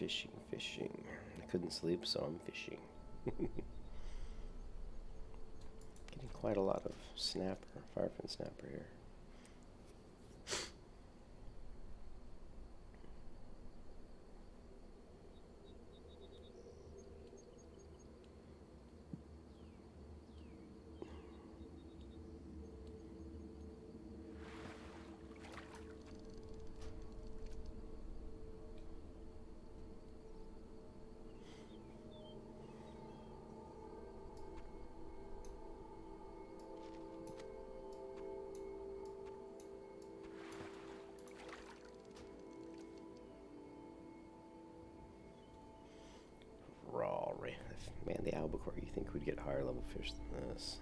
Fishing, fishing. I couldn't sleep, so I'm fishing. Getting quite a lot of snapper, firefin snapper here. Man, the albacore, you think we'd get higher level fish than this.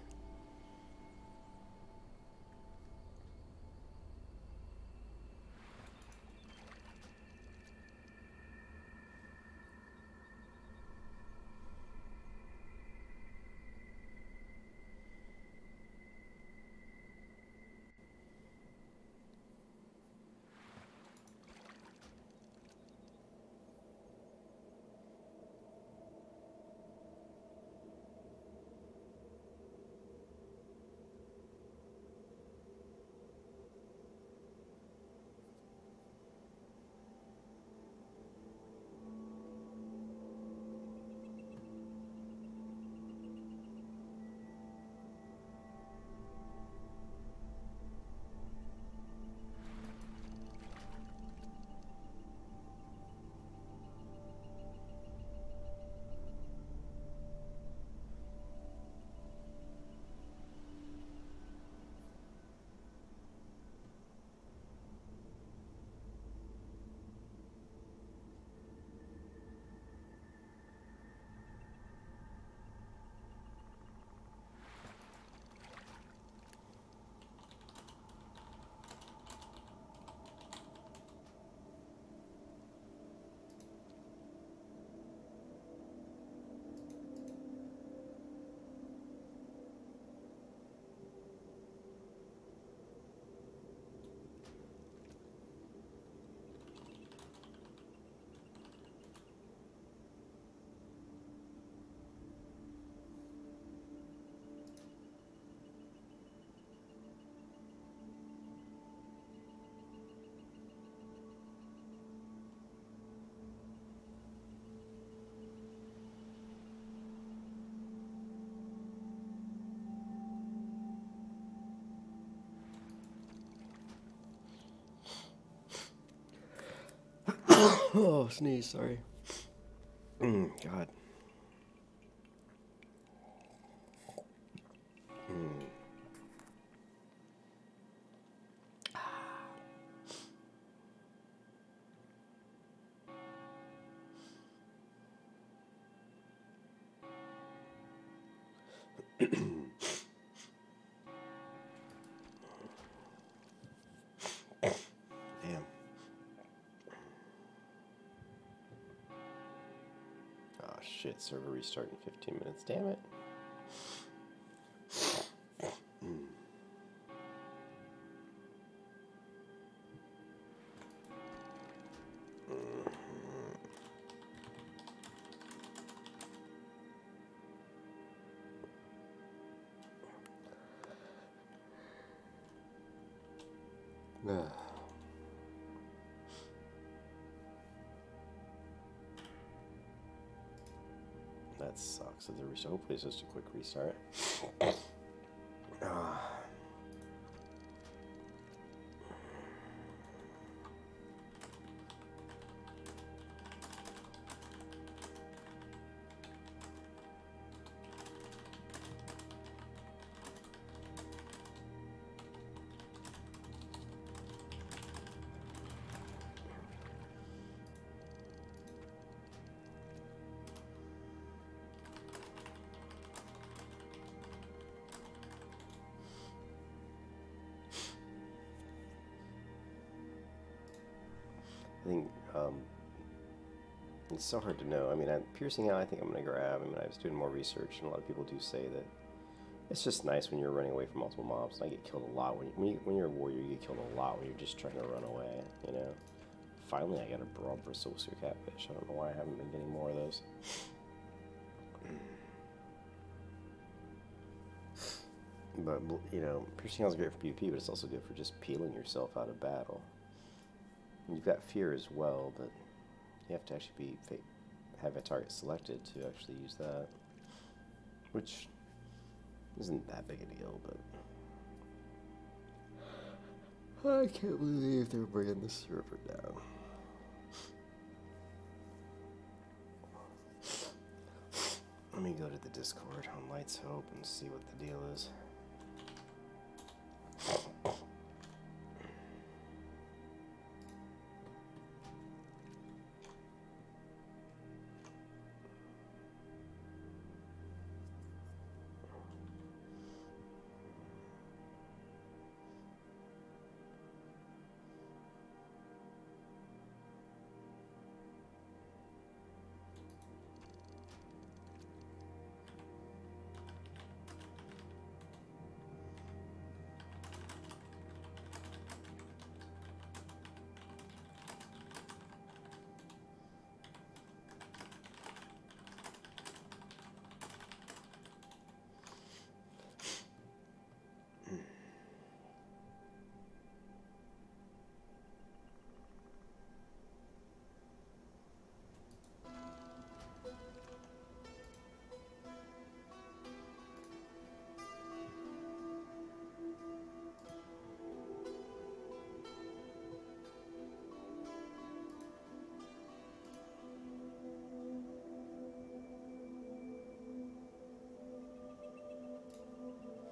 Oh, sneeze, sorry. God. Damn. Oh shit, server restart in 15 minutes. Damn it. That sucks. Hopefully it's just a quick restart. I think it's so hard to know. I mean, piercing out, I think I'm going to grab. I mean, I was doing more research, and a lot of people do say that it's just nice when you're running away from multiple mobs. I get killed a lot when you're a warrior. You get killed a lot when you're just trying to run away. You know, finally I got a broad bristles catfish. I don't know why I haven't been getting more of those. But, you know, piercing is great for PvP, but it's also good for just peeling yourself out of battle. And you've got fear as well, but you have to actually have a target selected to actually use that, which isn't that big a deal, but I can't believe they're bringing the server down. Let me go to the Discord on Lights Hope and see what the deal is.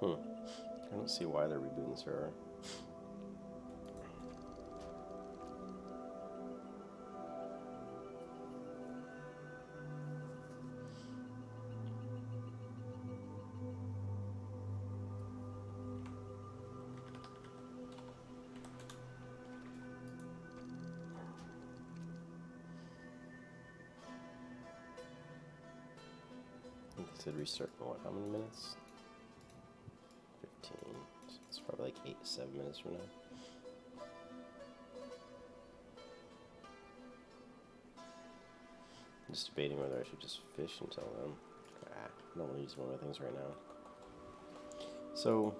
I don't see why they're rebooting the server. I think it said restart in what, how many minutes? 15. So it's probably like 8 to 7 minutes from now. I'm just debating whether I should just fish until then. I don't want to use one of the things right now. So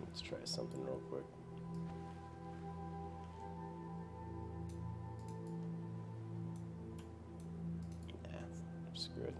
let's try something real quick. Screw it.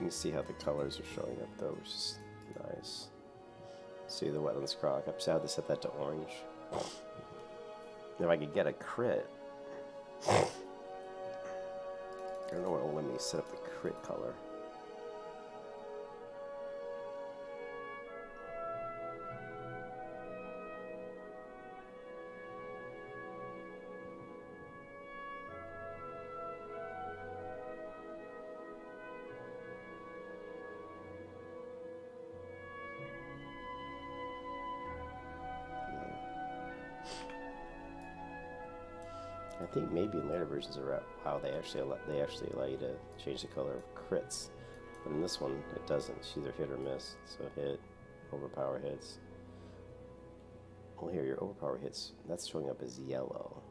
can see how the colors are showing up though, which is nice. See the Wetlands Croc. I just have to set that to orange. If I could get a crit, I don't know what will let me set up the crit color. I think maybe in later versions of WoW they actually allow you to change the color of crits, but in this one it doesn't. It's either hit or miss. So hit, overpower hits. Well, here your overpower hits, that's showing up as yellow.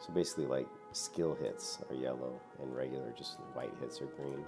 So basically, like skill hits are yellow, and regular just white hits are green.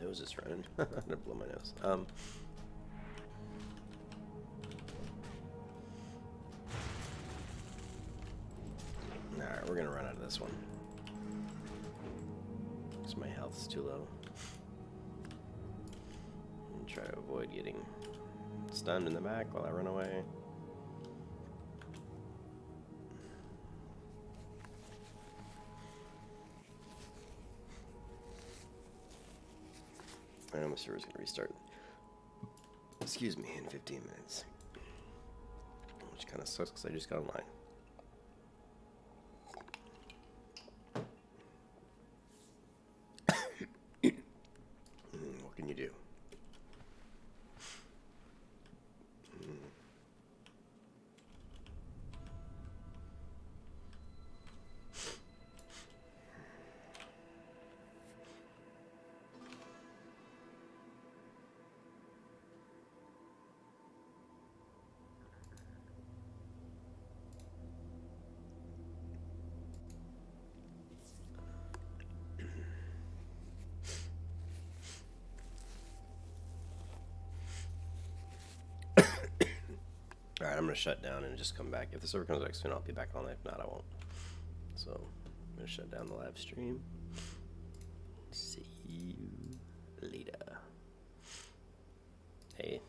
Nose is running. I'm gonna blow my nose. Alright, we're gonna run out of this one. Because my health's too low. And try to avoid getting stunned in the back while I run away. I know my server's going to restart, excuse me, in 15 minutes. Which kind of sucks because I just got online. What can you do? Alright, I'm going to shut down and just come back. If the server comes back soon, I'll be back on. If not, I won't. So, I'm going to shut down the live stream. See you later. Hey.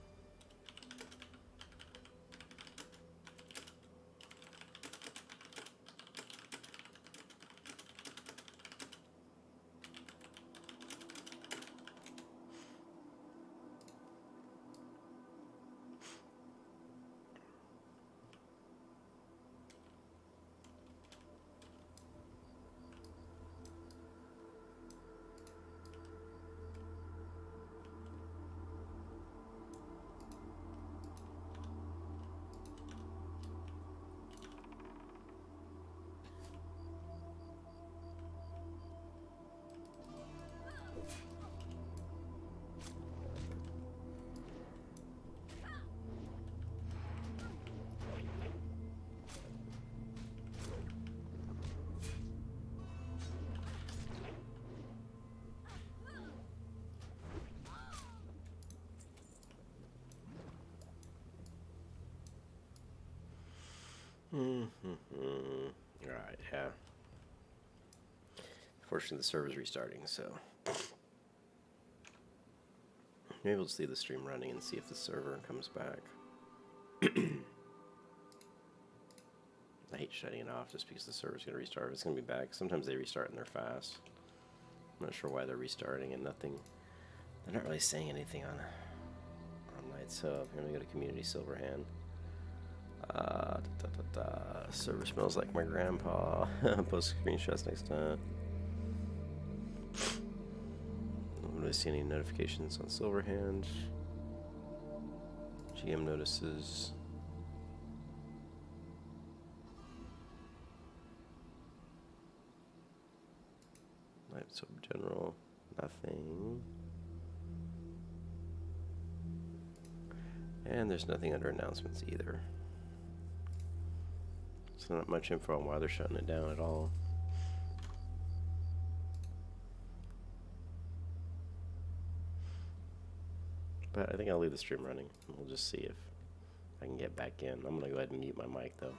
Alright, yeah. Fortunately, the server's restarting, so maybe we'll just leave the stream running and see if the server comes back. I hate shutting it off just because the server's going to restart. It's going to be back. Sometimes they restart and they're fast. I'm not sure why they're restarting and nothing. They're not really saying anything on Night Sub. I'm going to go to Community Silverhand. Server smells like my grandpa. Post screenshots next time. I don't really see any notifications on Silverhand. GM notices. Live sub general. Nothing. And there's nothing under announcements either. So not much info on why they're shutting it down at all. But I think I'll leave the stream running. We'll just see if I can get back in. I'm gonna go ahead and mute my mic though.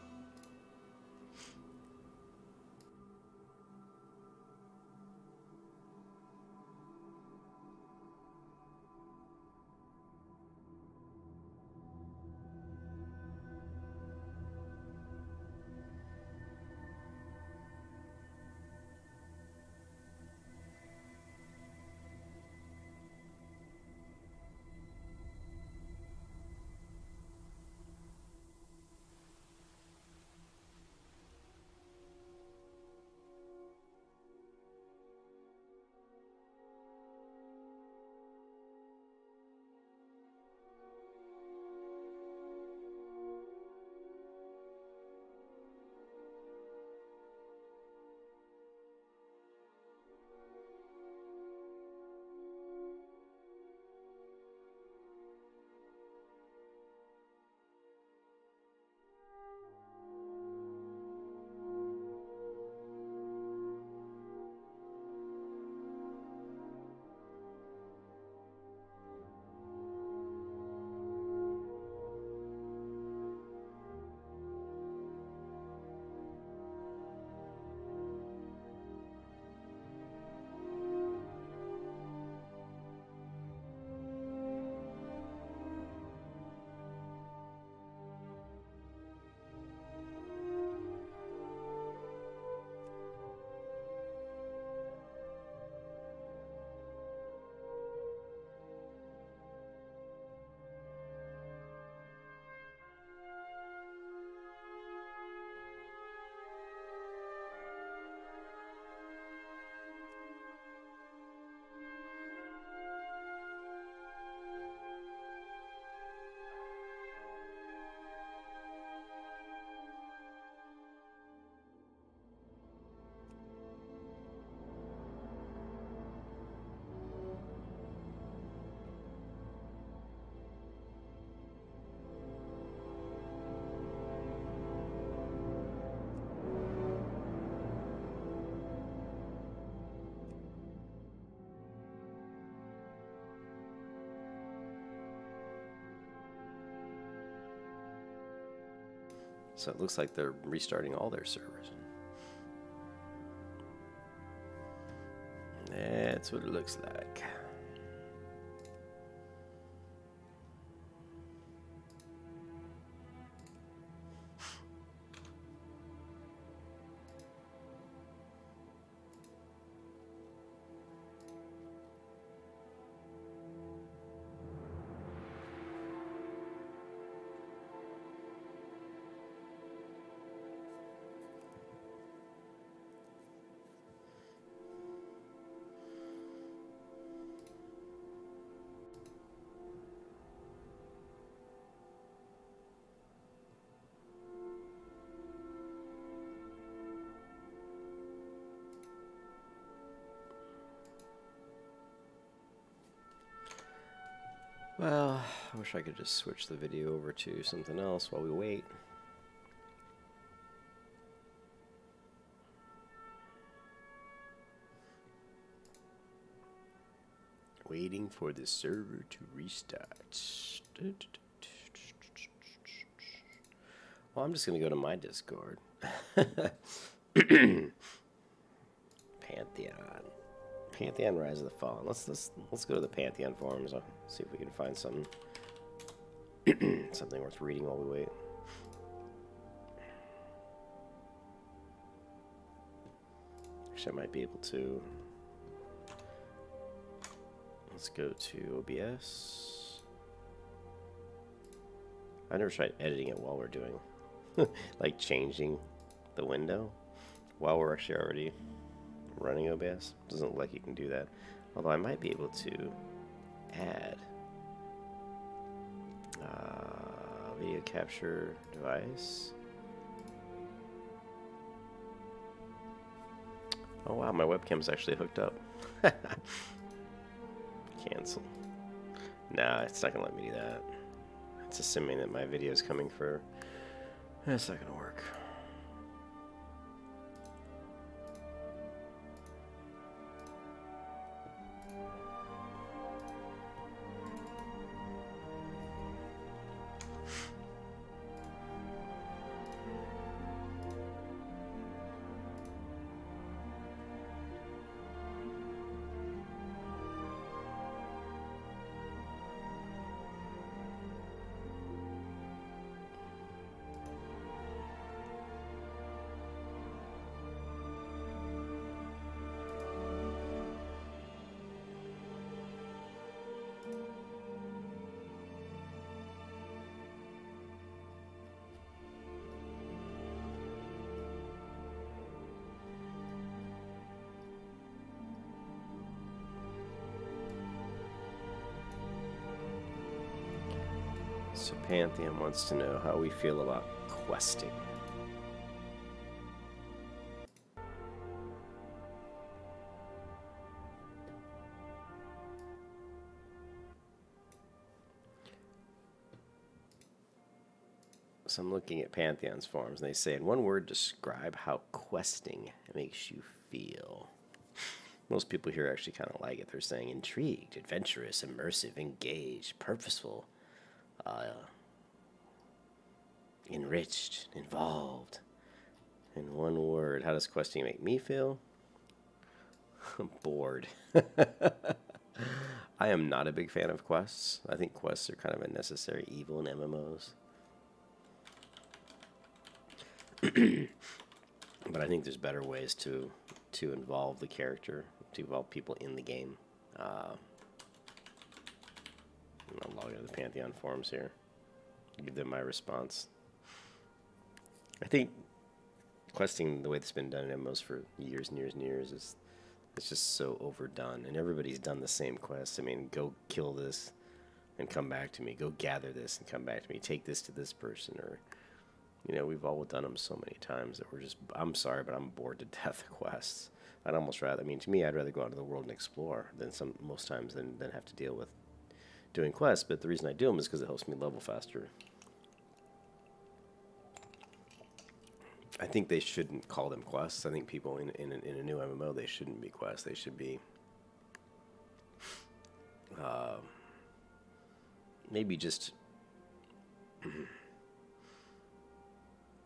So it looks like they're restarting all their servers. That's what it looks like. Well, I wish I could just switch the video over to something else while we wait. Waiting for the server to restart. Well, I'm just going to go to my Discord. Pantheon Rise of the Fallen. Let's go to the Pantheon forums. I'll see if we can find something something worth reading while we wait. Actually, I might be able to. Let's go to OBS. I never tried editing it while we're doing, like changing the window while we're actually already running OBS. Doesn't look like you can do that. Although I might be able to add video capture device. Oh wow, my webcam's actually hooked up. Cancel. Nah, it's not gonna let me do that. It's assuming that my video is coming for. It's not gonna work. So Pantheon wants to know how we feel about questing. So I'm looking at Pantheon's forums, and they say, in one word, describe how questing makes you feel. Most people here actually kind of like it. They're saying intrigued, adventurous, immersive, engaged, purposeful, enriched, involved. In one word, how does questing make me feel? Bored. I am not a big fan of quests. I think quests are kind of a necessary evil in MMOs. But I think there's better ways to involve the character, to involve people in the game. I'll log into the Pantheon forums here, give them my response. I think questing, the way it's been done in MMOs for years and years and years, it's just so overdone, and everybody's done the same quest. I mean, go kill this and come back to me. Go gather this and come back to me. Take this to this person, or you know, we've all done them so many times that we're just, I'm sorry, but I'm bored to death of quests. I'd almost rather, I mean, to me, I'd rather go out into the world and explore than most times than have to deal with doing quests. But the reason I do them is because it helps me level faster. I think they shouldn't call them quests. I think people in a new MMO, they shouldn't be quests. They should be maybe just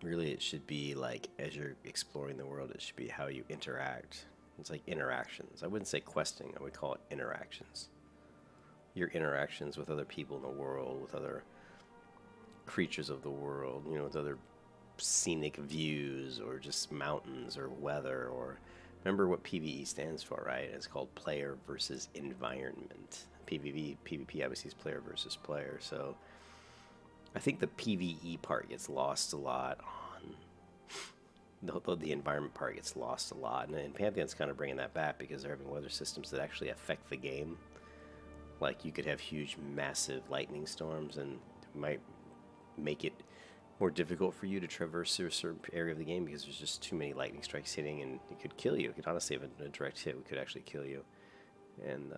really, it should be like, as you're exploring the world, it should be how you interact. It's like interactions. I wouldn't say questing. I would call it interactions. Your interactions with other people in the world, with other creatures of the world, you know, with other scenic views, or just mountains, or weather, or remember what PvE stands for, right? It's called player versus environment. PvP obviously is player versus player. So I think the PvE part gets lost a lot on the environment part gets lost a lot, and Pantheon's kind of bringing that back because they're having weather systems that actually affect the game. Like, you could have huge, massive lightning storms, and it might make it more difficult for you to traverse through a certain area of the game because there's just too many lightning strikes hitting, and it could kill you. It could honestly have a direct hit. It could actually kill you. And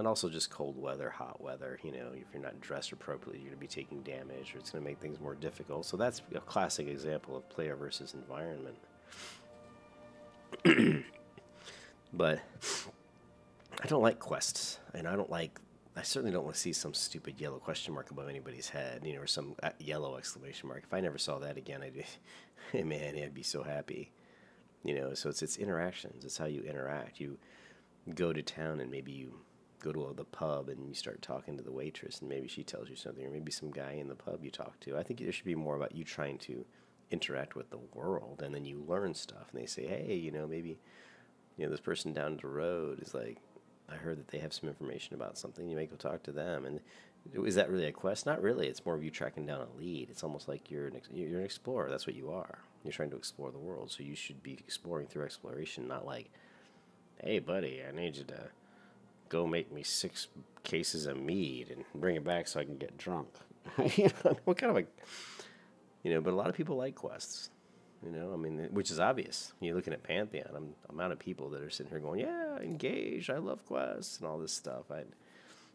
also just cold weather, hot weather. You know, if you're not dressed appropriately, you're going to be taking damage, or it's going to make things more difficult. So that's a classic example of player versus environment. But I don't like quests, and I certainly don't want to see some stupid yellow question mark above anybody's head, you know, or some yellow exclamation mark. If I never saw that again, man, I'd be so happy. You know, so it's interactions. It's how you interact. You go to town, and maybe you go to the pub and you start talking to the waitress, and maybe she tells you something, or maybe some guy in the pub you talk to. I think there should be more about you trying to interact with the world, and then you learn stuff, and they say, hey, you know, maybe, you know, this person down the road is like, I heard that they have some information about something. You may go talk to them, and Is that really a quest? Not really. It's more of you tracking down a lead. It's almost like you're an explorer. That's what you are. You're trying to explore the world, so you should be exploring through exploration, not like, hey, buddy, I need you to go make me 6 cases of mead and bring it back so I can get drunk. What kind of a, but a lot of people like quests. I mean, which is obvious. You're looking at Pantheon, amount of people that are sitting here going, yeah, engaged, I love quests and all this stuff.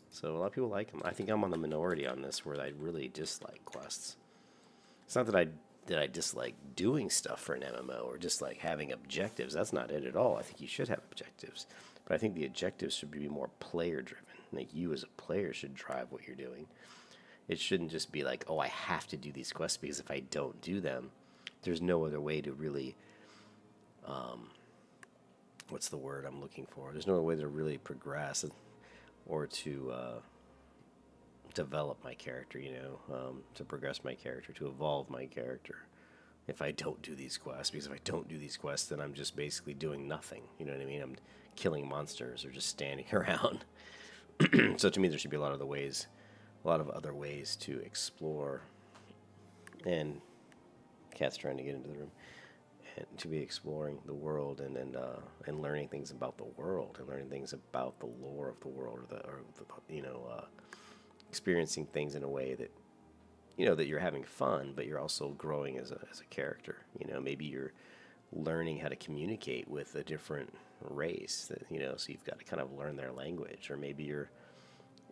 So a lot of people like them. I think I'm on the minority on this where I really dislike quests. It's not that I dislike doing stuff for an MMO or dislike having objectives. That's not it at all. I think you should have objectives. But I think the objectives should be more player-driven. Like you as a player should drive what you're doing. It shouldn't just be like, oh, I have to do these quests because if I don't do them, there's no other way to really, what's the word I'm looking for? There's no other way to really progress or to develop my character, to progress my character, to evolve my character. If I don't do these quests, because if I don't do these quests, then I'm just basically doing nothing. You know what I mean? I'm killing monsters or just standing around. So to me, there should be a lot of other ways to explore. And Cat's trying to get into the room. And to be exploring the world and learning things about the world and learning things about the lore of the world experiencing things in a way that that you're having fun, but you're also growing as a character. Maybe you're learning how to communicate with a different race that, so you've got to kind of learn their language, or maybe you're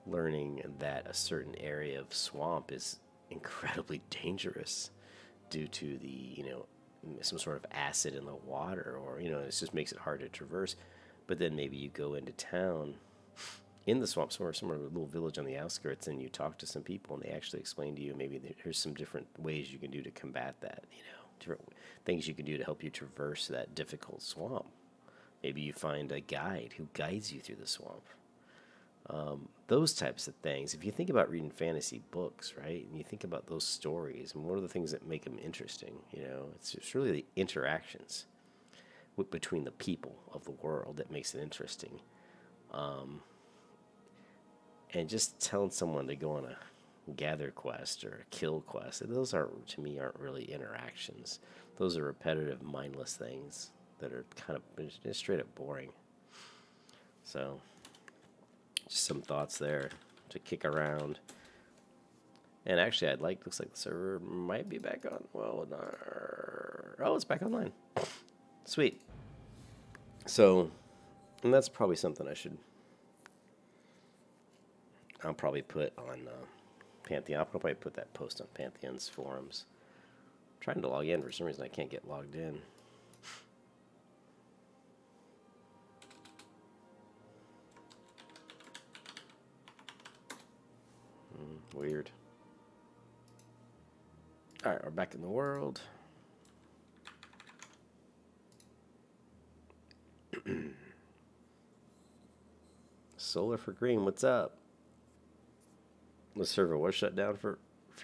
learning that a certain area of swamp is incredibly dangerous due to the, some sort of acid in the water, or, it just makes it hard to traverse. But then maybe you go into town in the swamp, somewhere a little village on the outskirts, and you talk to some people, and they actually explain to you maybe there's some different ways you can do to combat that, different things you can do to help you traverse that difficult swamp. Maybe you find a guide who guides you through the swamp. Those types of things. If you think about reading fantasy books, right, and you think about those stories, and what are the things that make them interesting, it's really the interactions between the people of the world that makes it interesting. And just telling someone to go on a gather quest or a kill quest, those aren't really interactions. Those are repetitive, mindless things that are kind of just straight up boring. So, just some thoughts there to kick around. And actually, looks like the server might be back on. Well, it's back online. Sweet. So, and that's probably something I'll probably put on Pantheon. I'll probably put that post on Pantheon's forums. I'm trying to log in. For some reason, I can't get logged in. Weird. All right, we're back in the world. Solar for Green, what's up? The server was shut down for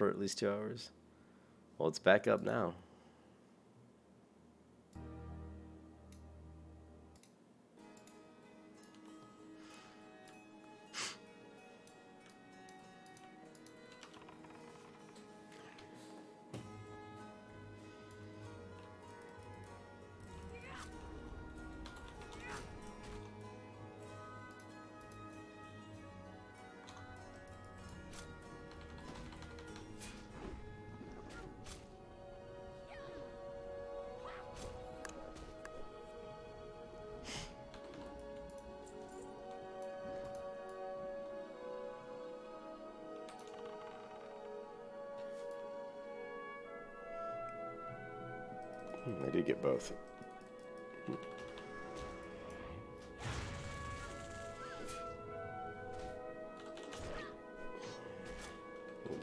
at least 2 hours. Well, it's back up now. I did get both.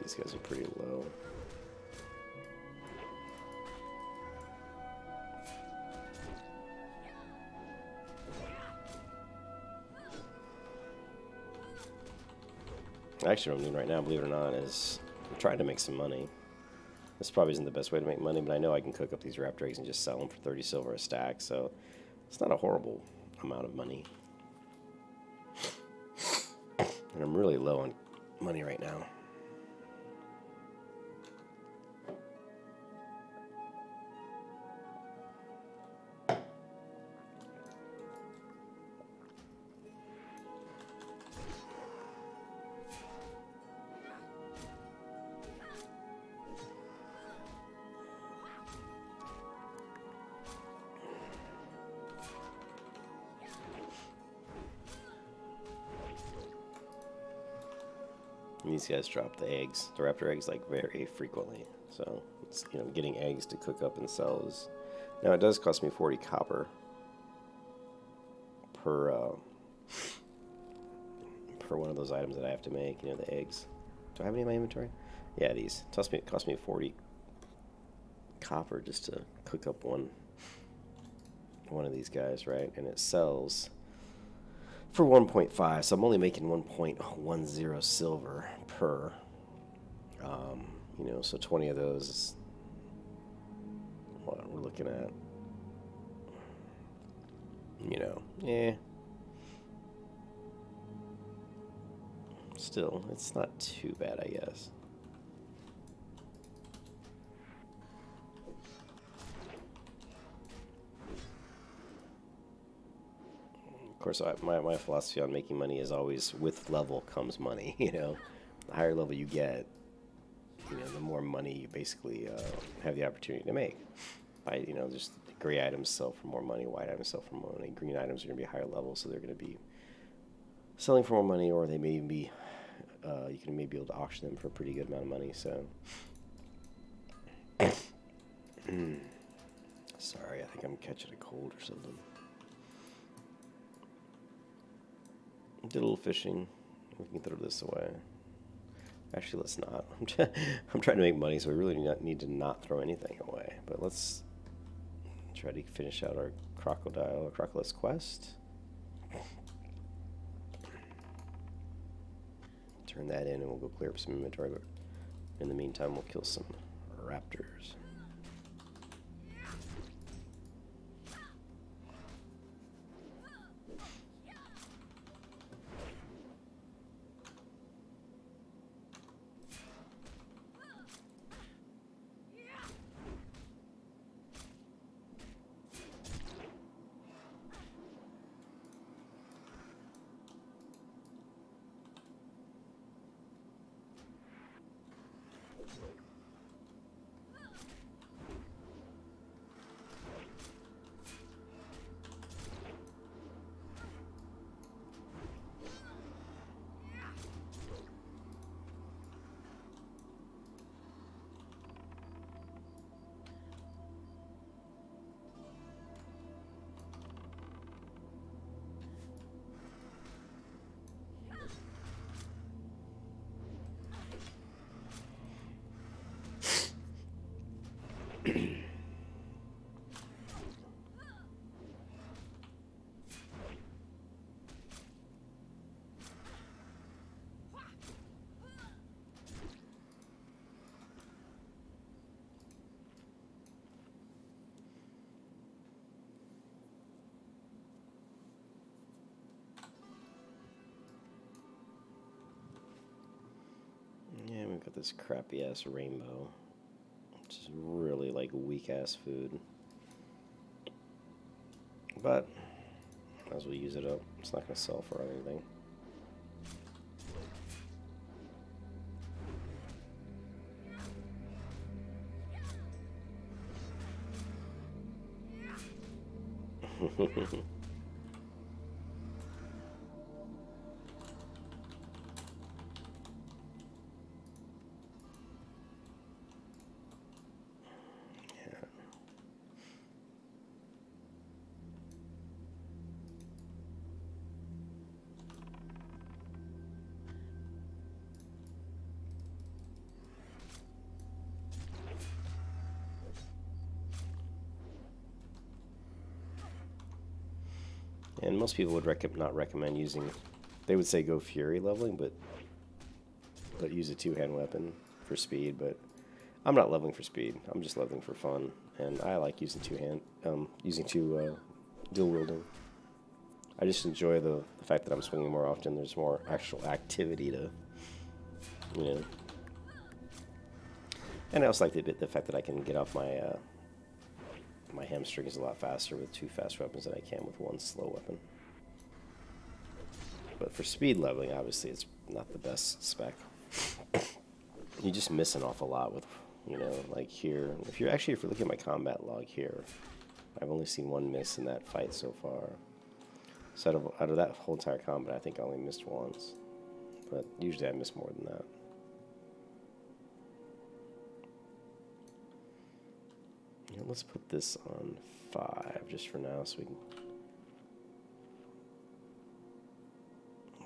These guys are pretty low. Actually, what I'm doing right now, believe it or not, is I'm trying to make some money. This probably isn't the best way to make money, but I know I can cook up these raptor eggs and just sell them for 30 silver a stack, so it's not a horrible amount of money. And I'm really low money right now. And these guys drop the eggs, the raptor eggs, like very frequently. So it's, you know, getting eggs to cook up and sell is. Now it does cost me 40 copper per one of those items that I have to make. You know, the eggs. Do I have any in my inventory? Yeah, these. It cost me 40 copper just to cook up one of these guys, right? And it sells for 1.5, so I'm only making 1.10 silver per. You know, so 20 of those is what we're looking at. You know, yeah. Still, it's not too bad, I guess. Of course, my philosophy on making money is always with level comes money. You know, the higher level you get, you know, the more money you basically have the opportunity to make. By, you know, just gray items sell for more money, white items sell for more money, green items are going to be higher level, so they're going to be selling for more money, or they may even be, you can maybe be able to auction them for a pretty good amount of money. So, sorry, I think I'm catching a cold or something. Did a little fishing. We can throw this away. Actually, let's not. I'm trying to make money, so we really need to not throw anything away. But let's try to finish out our crocodile quest. Turn that in, and we'll go clear up some inventory. But in the meantime, we'll kill some raptors. Yeah, we've got this crappy ass rainbow, which is really like weak ass food. But as we use it up, it's not going to sell for anything. And most people would not recommend using, they would say go Fury leveling, but use a two-hand weapon for speed. But I'm not leveling for speed. I'm just leveling for fun, and I like using dual wielding. I just enjoy the fact that I'm swinging more often. There's more actual activity to you know. And I also like the fact that I can get off my my hamstrings a lot faster with 2 fast weapons than I can with 1 slow weapon. But for speed leveling, obviously, it's not the best spec. You just miss an awful lot with, you know, like here. If you're looking at my combat log here, I've only seen 1 miss in that fight so far. So out of that whole entire combat, I think I only missed once. But usually I miss more than that. Yeah, let's put this on 5 just for now so we can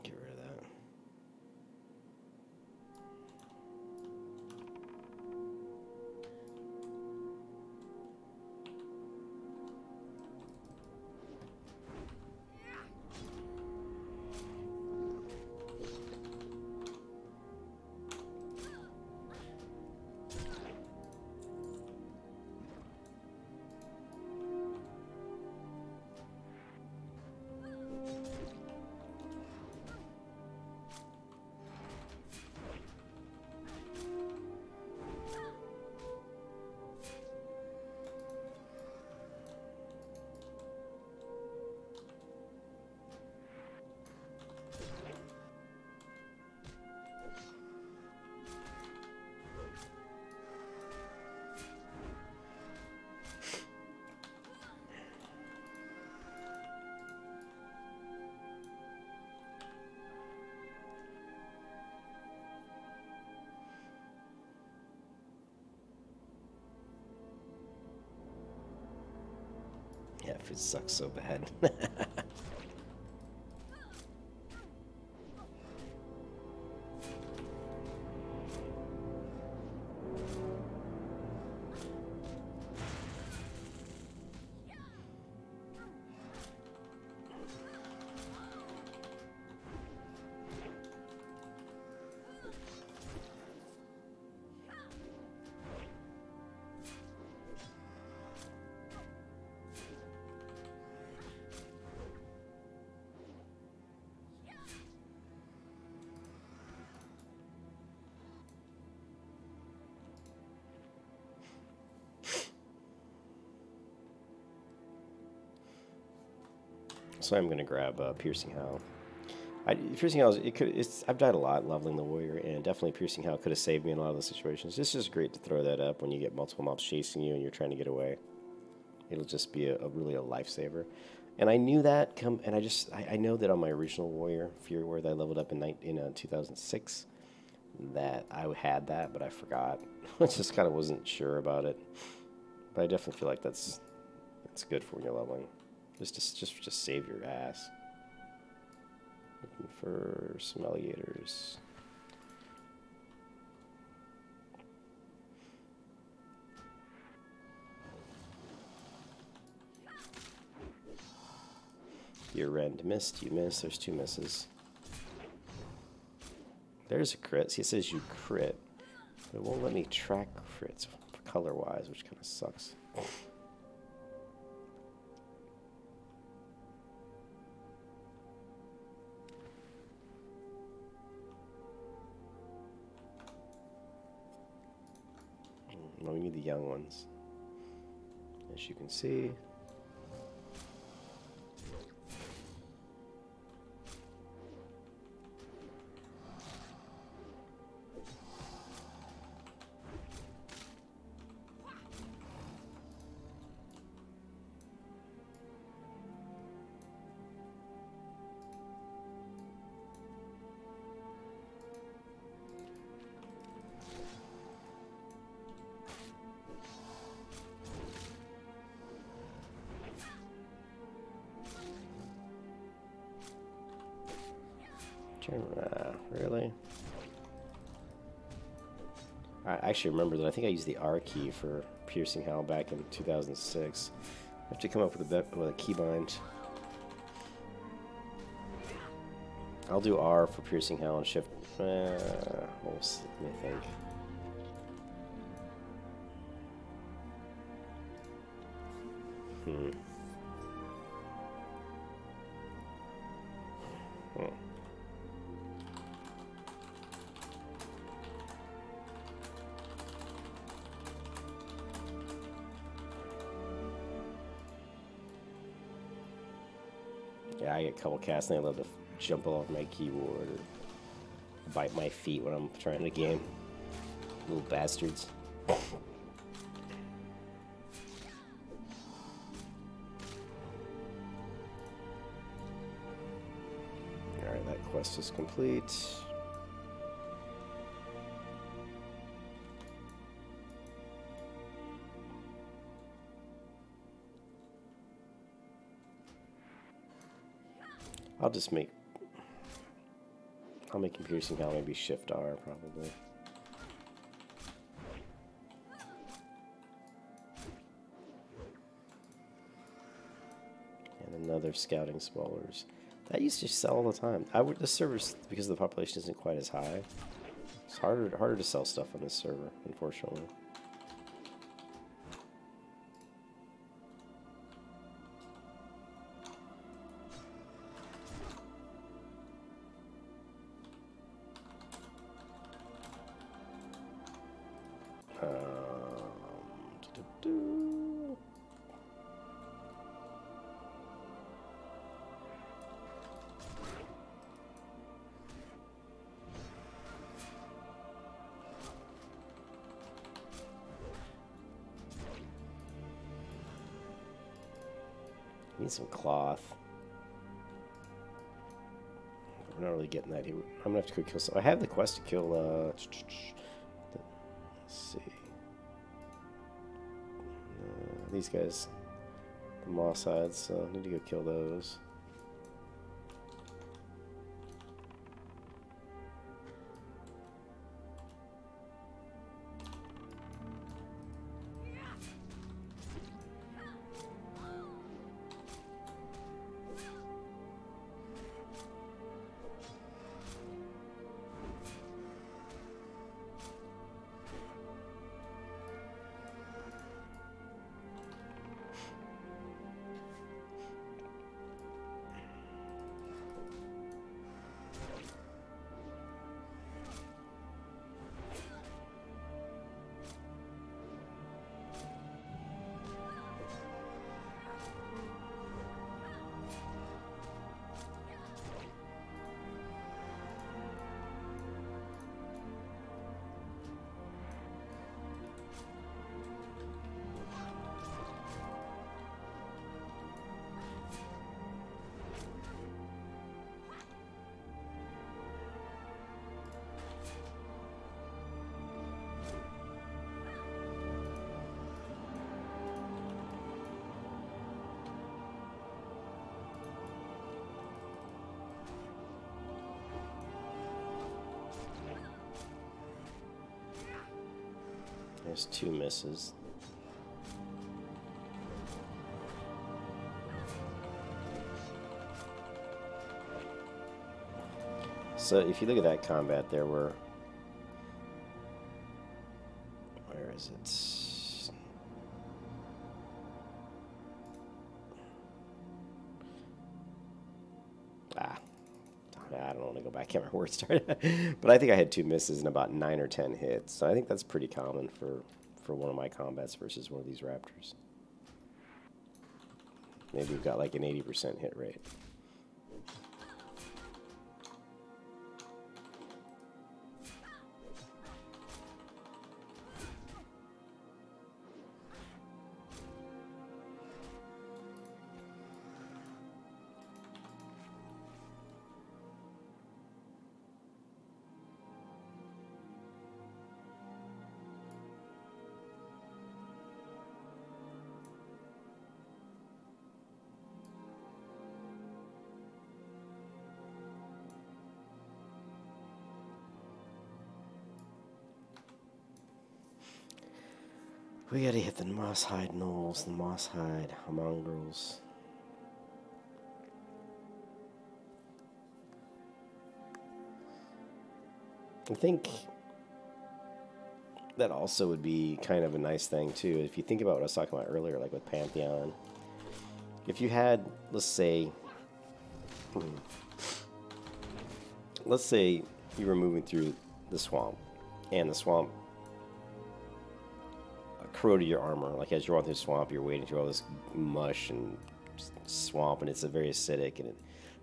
get rid of that. Yeah, it sucks so bad. So I'm going to grab Piercing Howl. Piercing Howl, I've died a lot leveling the warrior, and definitely Piercing Howl could have saved me in a lot of the situations. This is great to throw that up when you get multiple mobs chasing you and you're trying to get away. It'll just be really a lifesaver. And I knew that, and I know that on my original warrior, Fury Warrior, that I leveled up in 2006, that I had that, but I forgot. I just kind of wasn't sure about it. But I definitely feel like that's good for when you're leveling. Just save your ass. Looking for some alligators. Your rend missed. You missed. There's 2 misses. There's a crit. See, it says you crit. But it won't let me track crits color-wise, which kind of sucks. Well, we need the young ones. As you can see. Really? I actually remember that I think I used the R key for Piercing Howl back in 2006. I have to come up with a keybind. I'll do R for Piercing Howl and Shift. Let me think. Yeah, I get a couple casts and I love to jump off my keyboard or bite my feet when I'm trying to game. Little bastards. Alright, that quest is complete. I'll make him piercing how maybe Shift R probably. And another scouting spoilers. That used to sell all the time. This server, because the population isn't quite as high, it's harder to sell stuff on this server, unfortunately. Need some cloth. We're not really getting that here. I'm gonna have to go kill some. I have the quest to kill. Let's see. These guys, the moss hides. So I need to go kill those. There's 2 misses. So if you look at that combat there, where is it? I don't want to go back. I can't remember where it started. But I think I had 2 misses and about 9 or 10 hits. So I think that's pretty common for one of my combats versus one of these raptors. Maybe we've got like an 80% hit rate. We gotta hit the moss-hide gnolls, the moss-hide mongrels. I think that also would be kind of a nice thing too. If you think about what I was talking about earlier, like with Pantheon, if you had, let's say you were moving through the swamp, and the swamp corroded your armor. Like as you're walking through the swamp, you're wading through all this mush and swamp, and it's a very acidic, and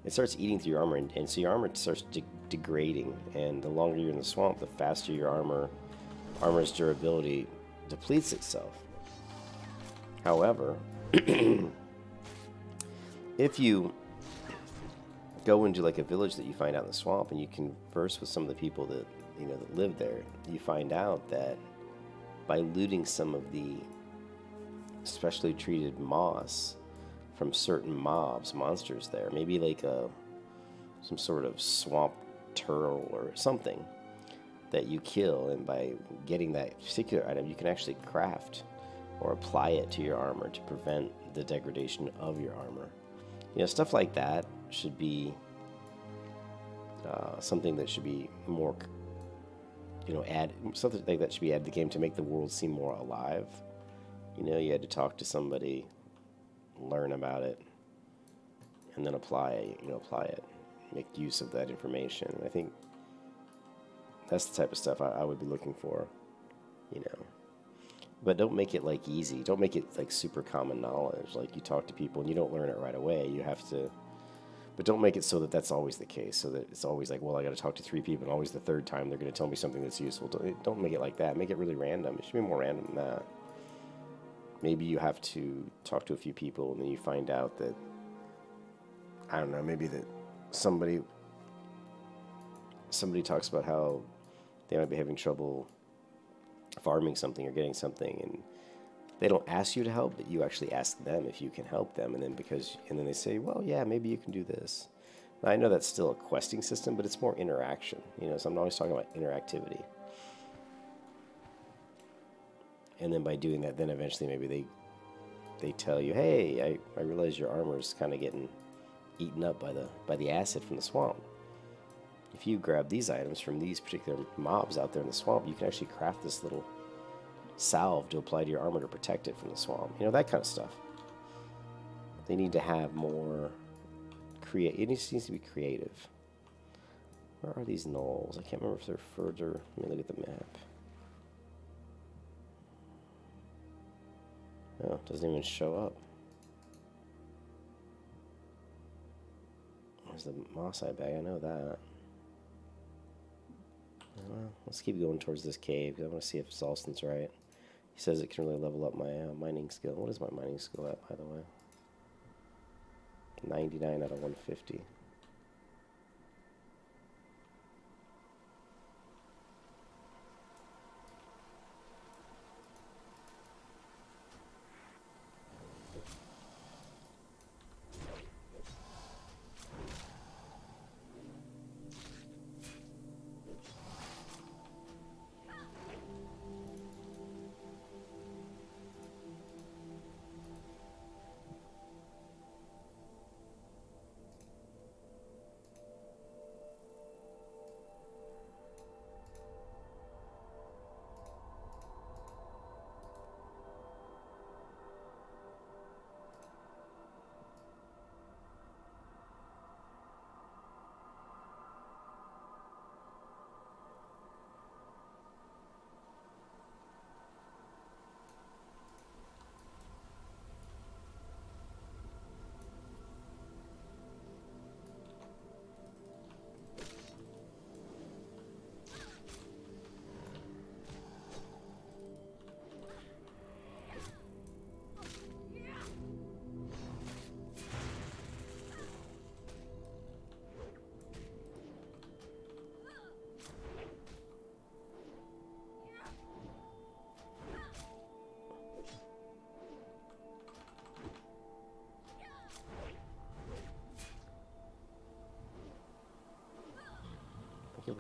it starts eating through your armor, and so your armor starts degrading. And the longer you're in the swamp, the faster your armor's durability depletes itself. However, if you go into like a village that you find out in the swamp and you converse with some of the people that that live there, you find out that by looting some of the specially treated moss from certain monsters there, maybe like some sort of swamp turtle or something that you kill, and by getting that particular item, you can actually craft or apply it to your armor to prevent the degradation of your armor. Stuff like that should be something that should be more, something like that should be added to the game to make the world seem more alive. You had to talk to somebody, learn about it, and then apply it, make use of that information. And I think that's the type of stuff I would be looking for, But don't make it like easy. Don't make it like super common knowledge. Like you talk to people and you don't learn it right away. You have to, but don't make it so that that's always the case. So that it's always like, well, I got to talk to 3 people, and always the third time they're going to tell me something that's useful. Don't make it like that. Make it really random. It should be more random than that. Maybe you have to talk to a few people, and then you find out that, I don't know, maybe that somebody talks about how they might be having trouble farming something or getting something, and they don't ask you to help, but you actually ask them if you can help them, and then they say, well, yeah, maybe you can do this. Now, I know that's still a questing system, but it's more interaction, so I'm always talking about interactivity. And then by doing that, then eventually maybe they tell you, hey, I realize your armor is kind of getting eaten up by the acid from the swamp. If you grab these items from these particular mobs out there in the swamp, you can actually craft this little salve to apply to your armor to protect it from the swamp. That kind of stuff. They need to have more it needs to be creative. Where are these gnolls? I can't remember if they're further. Let me look at the map. Oh, it doesn't even show up. There's the moss eye bag, I know that. Well, let's keep going towards this cave, because I want to see if Zalston's right. He says it can really level up my mining skill. What is my mining skill at, by the way? 99 out of 150.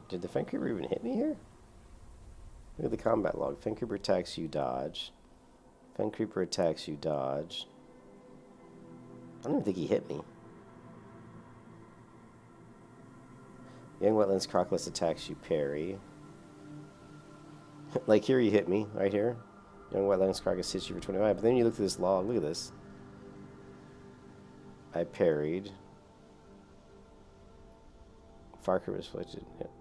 Did the Fen Creeper even hit me here? Look at the combat log. Fen Creeper attacks you, dodge. Fen Creeper attacks you, dodge. I don't even think he hit me. Young Wetlands Crocodile attacks you, parry. Like here, you hit me, right here. Young Wetlands Crocodile hits you for 25. But then you look at this log, look at this. I parried. Fire Creeper was afflicted. Yep.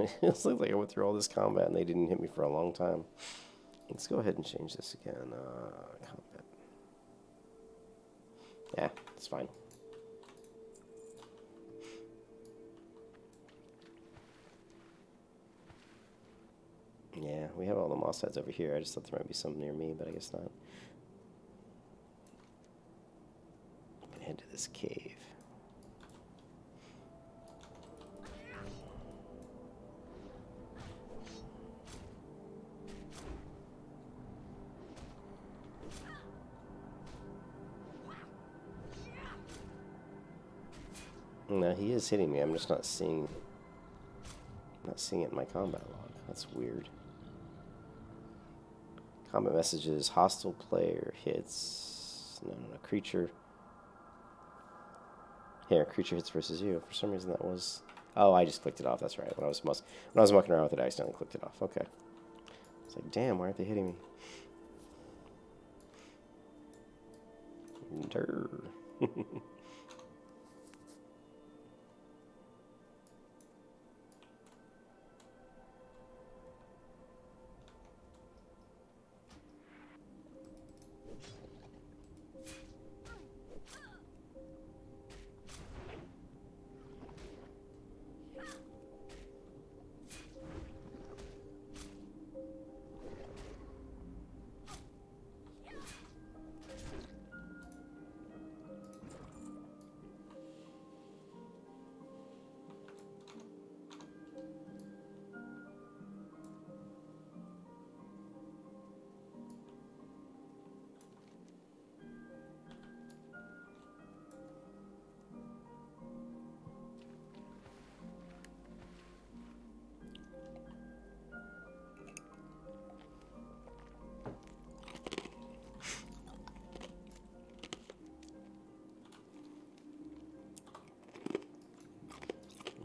It looks like I went through all this combat and they didn't hit me for a long time. Let's go ahead and change this again. Combat. Yeah, it's fine. Yeah, we have all the moss heads over here. I just thought there might be some near me, but I guess not. I'm gonna head to this cave. No, he is hitting me. I'm just not seeing it in my combat log. That's weird. Combat messages, hostile player hits. No, creature. Here, creature hits versus you. For some reason that was. Oh, I just clicked it off. That's right. When I was mucking around with it, I accidentally clicked it off. Okay. It's like, damn, why aren't they hitting me? Durr.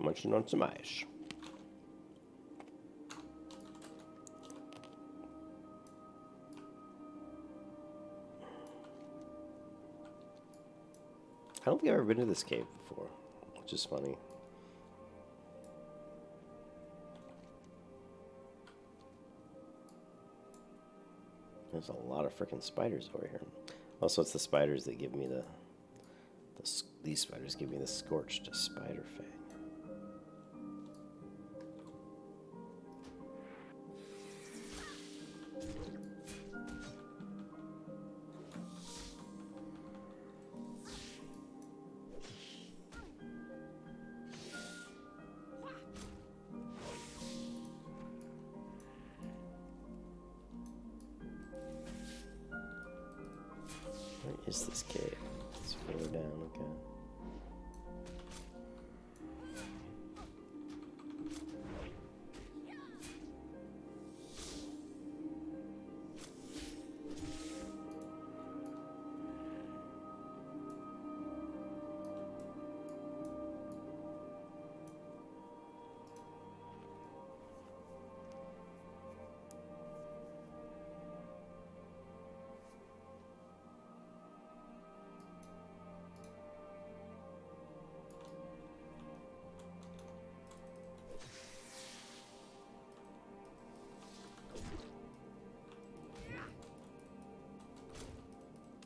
Munching on some ice. I don't think I've ever been to this cave before, which is funny. There's a lot of freaking spiders over here. Also, it's the spiders that give me these spiders give me the scorched spider fang. Where is this cave? It's further down, okay.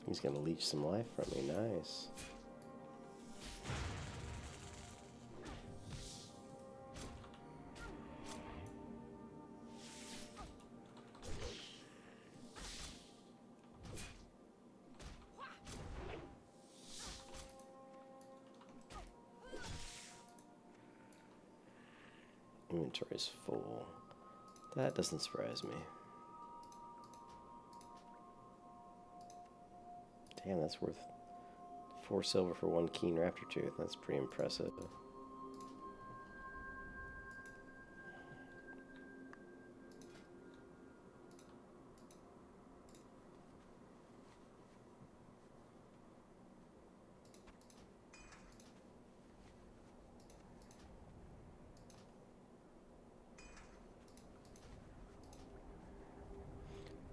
He's gonna leech some life from me, nice. Inventory is full. That doesn't surprise me. Damn, that's worth 4 silver for 1 keen raptor tooth. That's pretty impressive.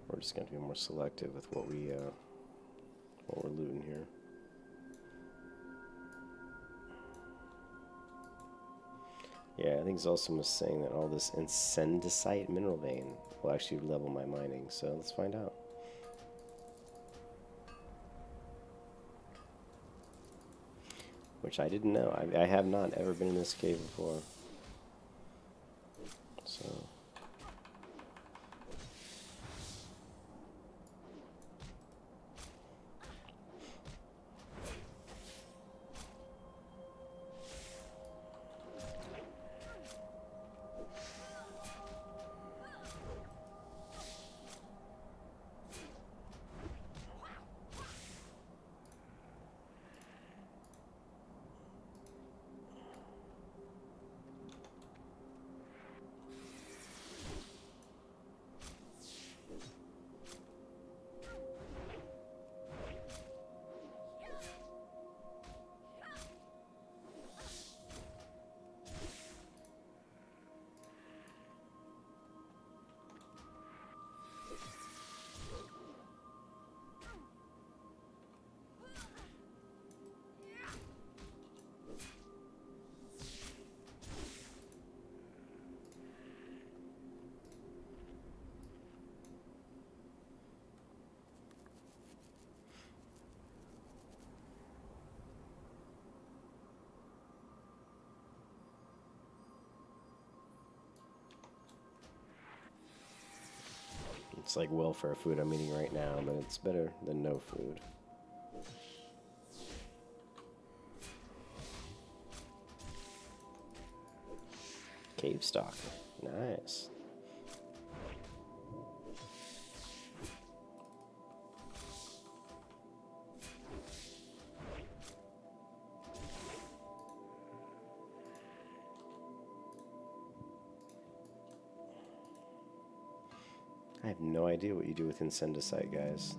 We're just going to be more selective with what we're looting here. Yeah, I think Zolson was saying that all this incendicite mineral vein will actually level my mining, so let's find out. Which I didn't know. I have not ever been in this cave before. So... It's like welfare food I'm eating right now, but it's better than no food. Cave stock. Nice. I have no idea what you do with incendicite, guys.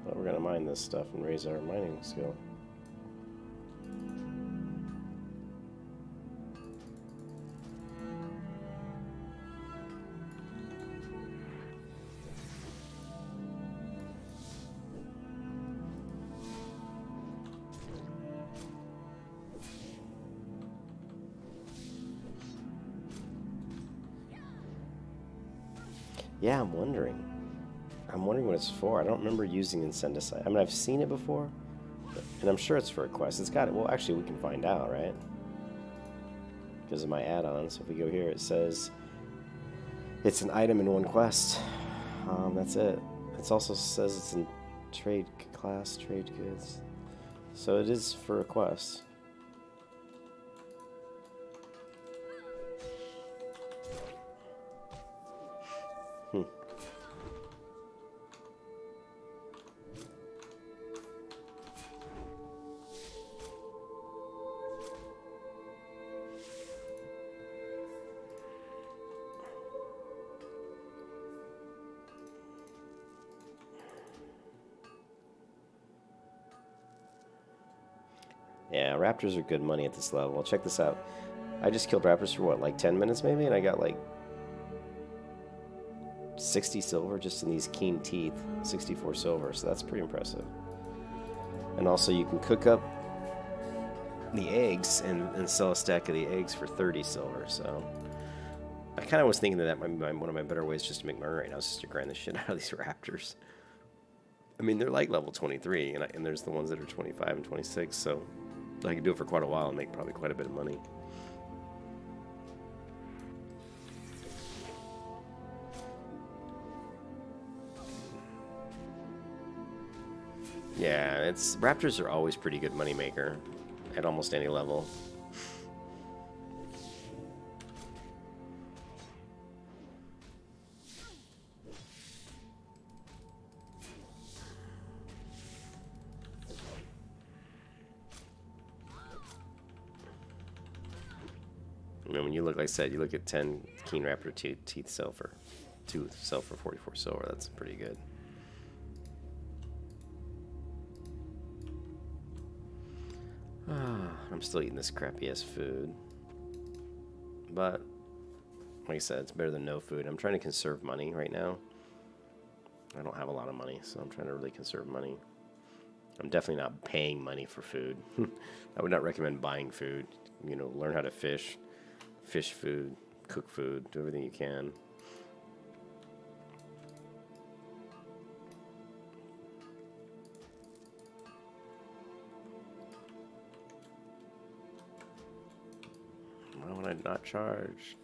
But we're gonna mine this stuff and raise our mining skill. Yeah, I'm wondering. I'm wondering what it's for. I don't remember using incendicite. I mean, I've seen it before, and I'm sure it's for a quest. It's got it. Well, actually, we can find out, right? Because of my add-ons. So if we go here, it says it's an item in one quest. That's it. It also says it's in trade class, trade goods. So it is for a quest. Yeah, raptors are good money at this level. Check this out. I just killed raptors for what, like 10 minutes maybe? And I got like 60 silver just in these keen teeth. 64 silver, so that's pretty impressive. And also you can cook up the eggs and sell a stack of the eggs for 30 silver, so... I kind of was thinking that might be one of my better ways just to make money right now, is just to grind the shit out of these raptors. I mean, they're like level 23, and there's the ones that are 25 and 26, so... I could do it for quite a while and make probably quite a bit of money. Yeah, raptors are always pretty good money maker at almost any level. You know, when you look, like I said, you look at 10 keen raptor teeth silver, tooth silver, 44 silver. That's pretty good. I'm still eating this crappy ass food, but like I said, it's better than no food. I'm trying to conserve money right now. I don't have a lot of money, so I'm trying to really conserve money. I'm definitely not paying money for food. I would not recommend buying food. You know, learn how to fish food, cook food, do everything you can. Why would I not charge?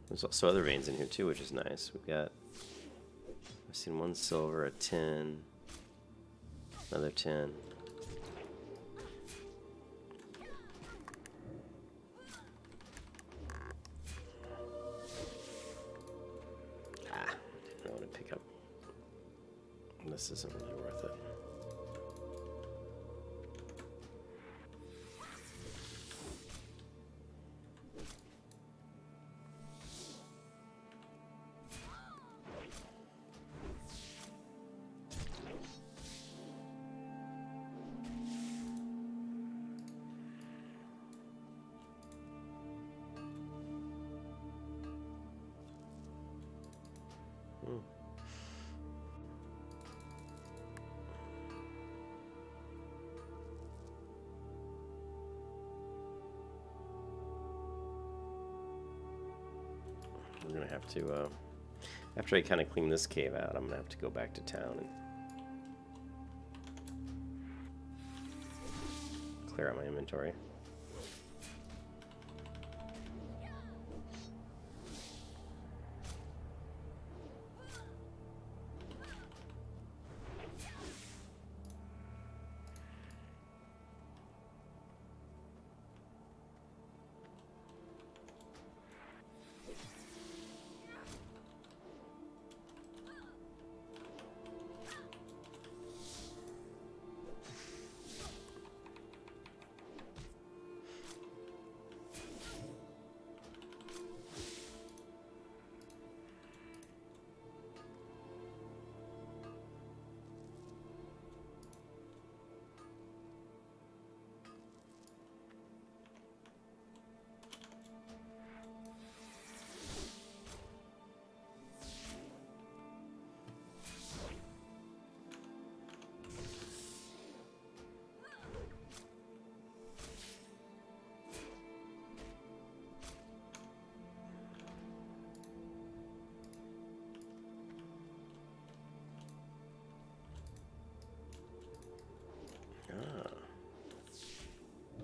There's also other veins in here too, which is nice. We've got, I've seen 1 silver, a 10, another 10. Ah, didn't want to pick up. This isn't really worth it. I'm gonna have to, after I kind of clean this cave out, I'm gonna have to go back to town and clear out my inventory.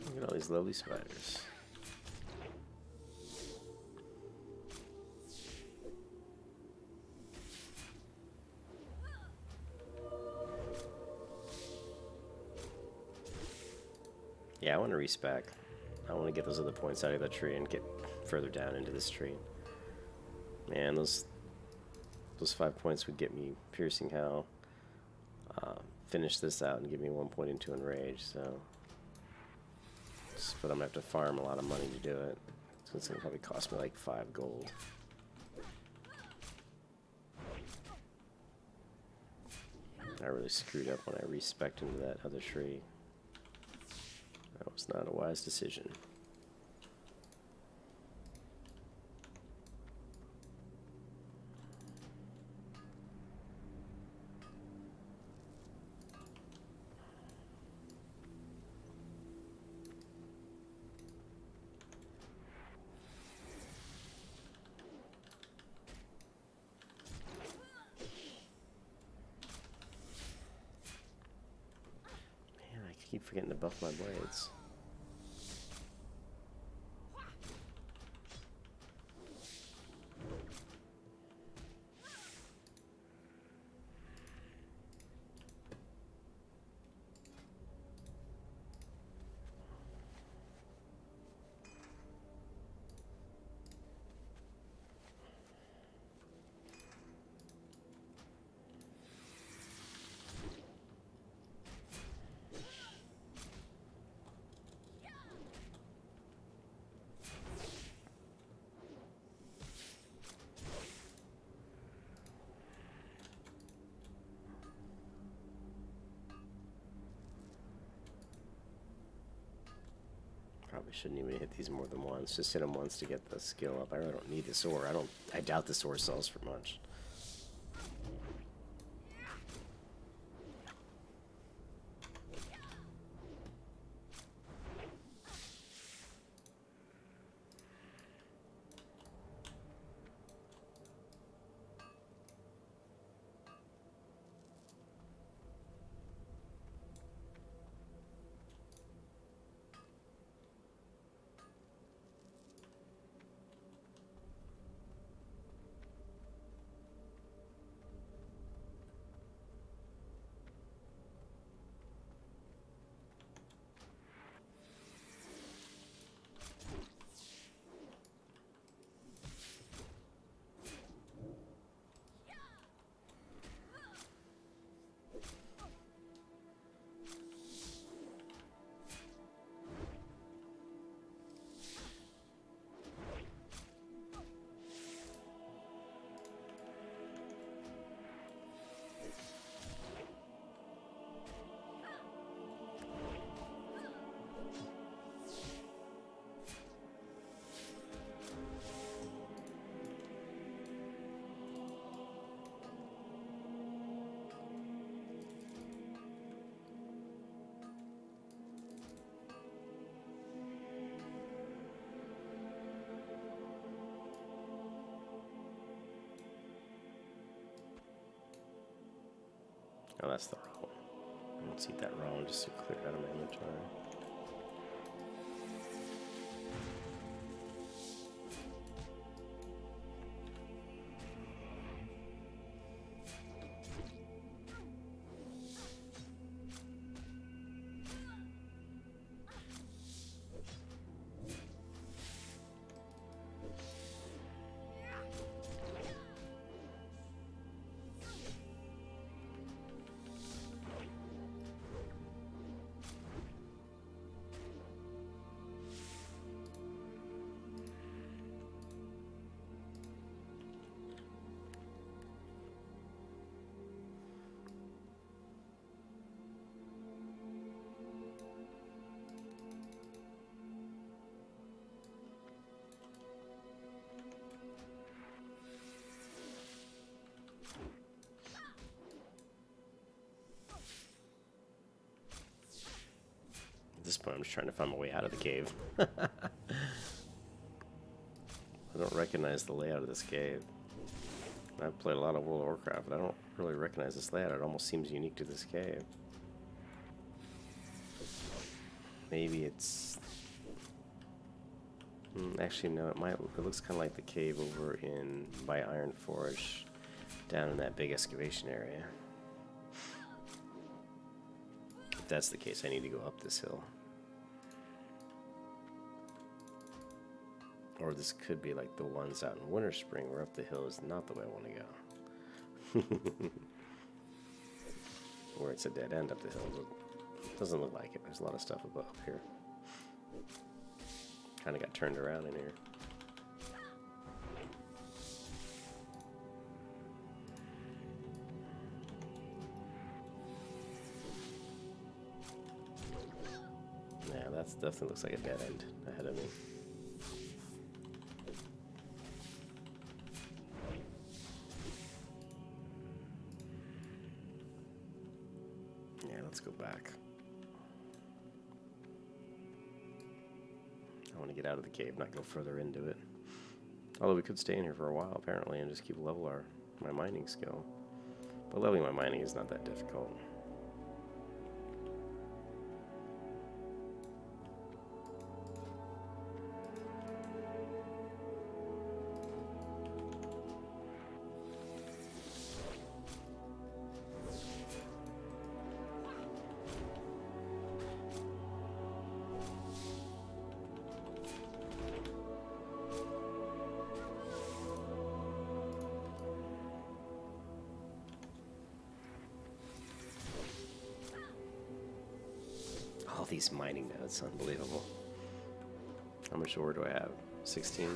Look at all these lovely spiders. Yeah, I want to respec. I want to get those other points out of that tree and get further down into this tree. Man, those 5 points would get me Piercing Hell. Finish this out and give me 1 point into Enrage, so... But I'm gonna have to farm a lot of money to do it. So it's gonna probably cost me like 5 gold. I really screwed up when I respec'd into that other tree. That was not a wise decision. I keep forgetting to buff my blades. Probably shouldn't even hit these more than once. Just hit them once to get the skill up. I really don't need this ore. I doubt this ore sells for much. Oh, that's the wrong. Let's eat that wrong just to clear out of my inventory. At this point, I'm just trying to find my way out of the cave. I don't recognize the layout of this cave. I've played a lot of World of Warcraft, but I don't really recognize this layout. It almost seems unique to this cave. Maybe it's... actually, no, it might. It looks kind of like the cave over in by Iron Forge, down in that big excavation area. If that's the case, I need to go up this hill. Or this could be like the ones out in Winter Spring, where up the hill is not the way I want to go. Where it's a dead end up the hill. It doesn't look like it. There's a lot of stuff up here. Kind of got turned around in here. Yeah, that definitely looks like a dead end ahead of me. Yeah, let's go back. I want to get out of the cave, not go further into it. Although we could stay in here for a while, apparently, and just keep level my mining skill. But leveling my mining is not that difficult. All these mining nodes, unbelievable. How much ore do I have? 16?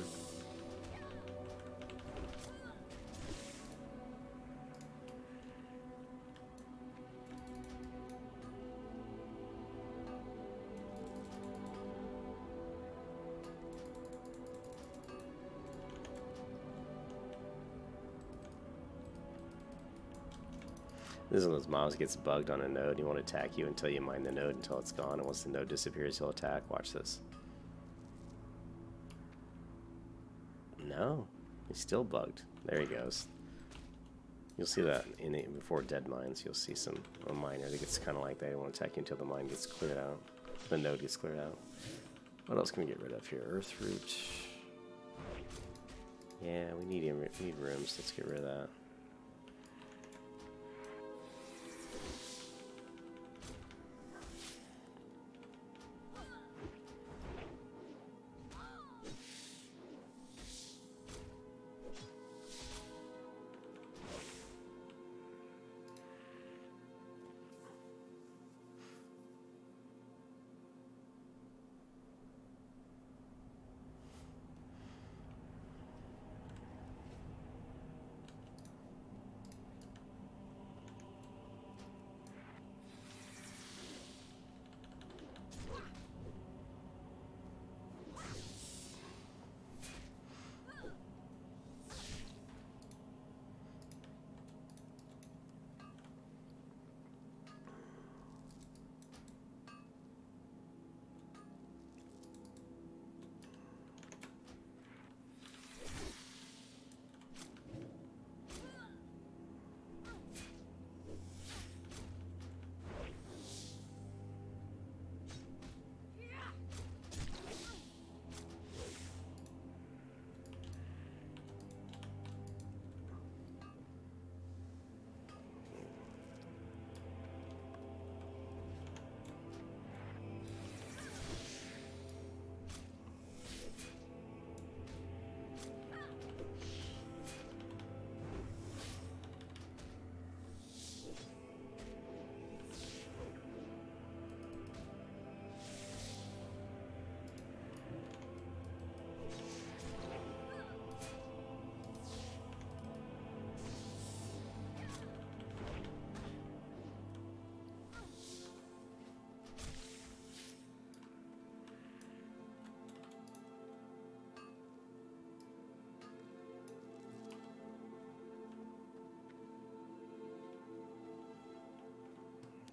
This is when those mobs gets bugged on a node. He won't attack you until you mine the node until it's gone. And once the node disappears, he'll attack. Watch this. No, he's still bugged. There he goes. You'll see that in it before dead mines. You'll see a miner that gets kind of like that. He won't attack you until the mine gets cleared out. The node gets cleared out. What else can we get rid of here? Earthroot. Yeah, we need rooms. Let's get rid of that.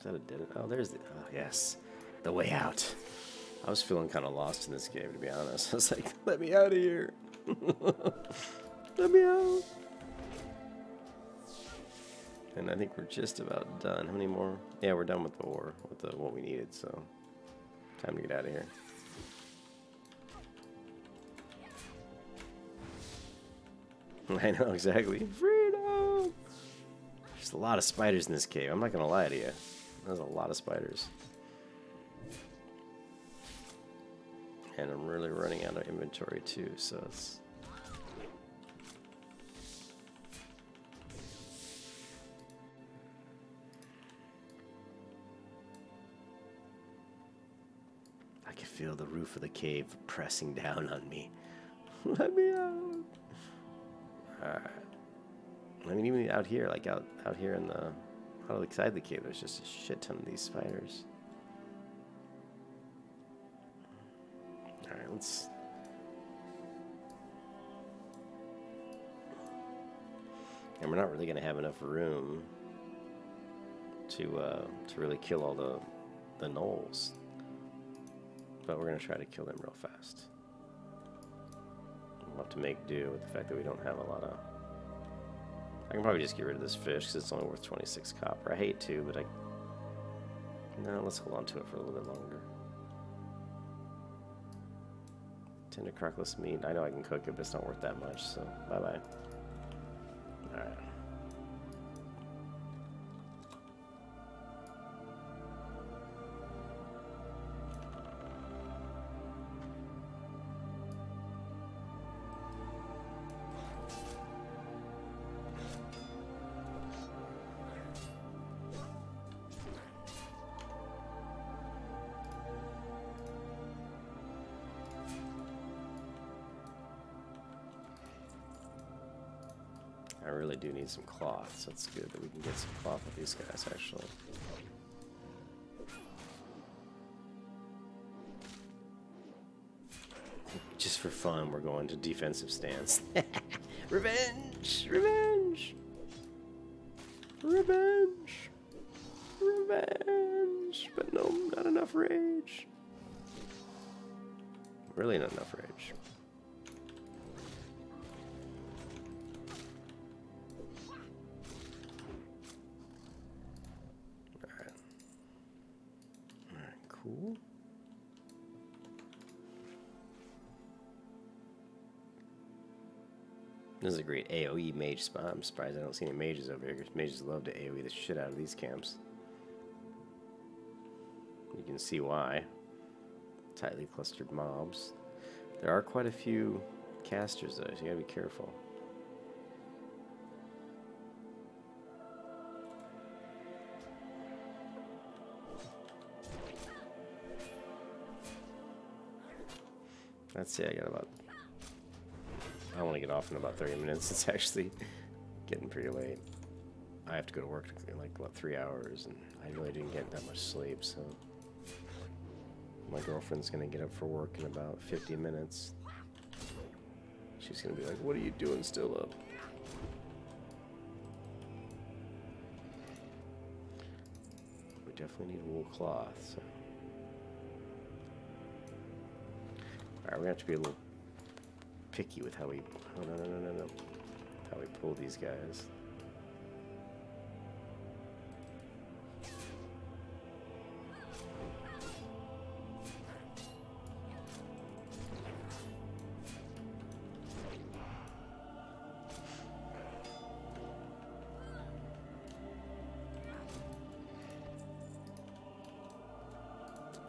that a dead end? Oh, there's the... Oh, yes. The way out. I was feeling kind of lost in this game, to be honest. I was like, let me out of here. Let me out. And I think we're just about done. How many more? Yeah, we're done with the ore, with the what we needed, so time to get out of here. I know, exactly. Freedom! There's a lot of spiders in this cave. I'm not going to lie to you. There's a lot of spiders. And I'm really running out of inventory too, so it's... I can feel the roof of the cave pressing down on me. Let me out! Alright. I mean, even out here, like out here in the... outside the cave, there's just a shit ton of these spiders. Alright, let's... And we're not really going to have enough room to really kill all the gnolls. But we're going to try to kill them real fast. We'll have to make do with the fact that we don't have a lot of... I can probably just get rid of this fish because it's only worth 26 copper. I hate to, but no, let's hold on to it for a little bit longer. Tender crockless meat. I know I can cook it, but it's not worth that much, so bye-bye. Alright. I really do need some cloth, so it's good that we can get some cloth with these guys, actually. Just for fun, we're going to defensive stance. Revenge! Revenge! Revenge! Revenge! But no, not enough rage. Really not enough rage. Cool. This is a great AoE mage spot. I'm surprised I don't see any mages over here, because mages love to AoE the shit out of these camps. You can see why. Tightly clustered mobs. There are quite a few casters though, so you gotta be careful. Let's see, I got about... I want to get off in about 30 minutes. It's actually getting pretty late. I have to go to work in like, what, 3 hours, and I really didn't get that much sleep, so... My girlfriend's going to get up for work in about 50 minutes. She's going to be like, what are you doing still up? We definitely need wool cloth, so... Alright, we have to be a little picky with how we... Oh, no. How we pull these guys.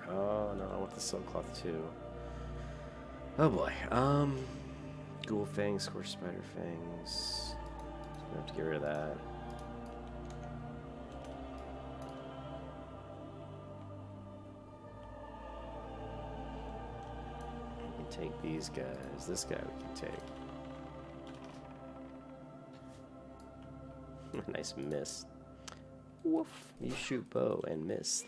Oh, no, I want the silk cloth too. Oh boy, ghoul fangs, scorched spider fangs. Gonna have to get rid of that. We can take these guys. This guy we can take. Nice miss. Woof. You shoot bow and miss.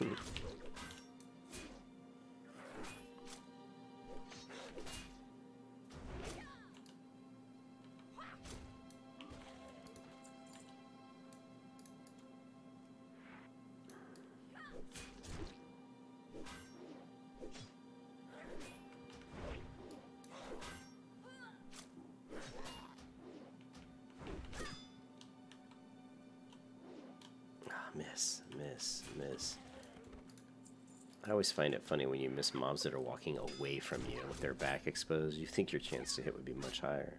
I always find it funny when you miss mobs that are walking away from you with their back exposed. You think your chance to hit would be much higher.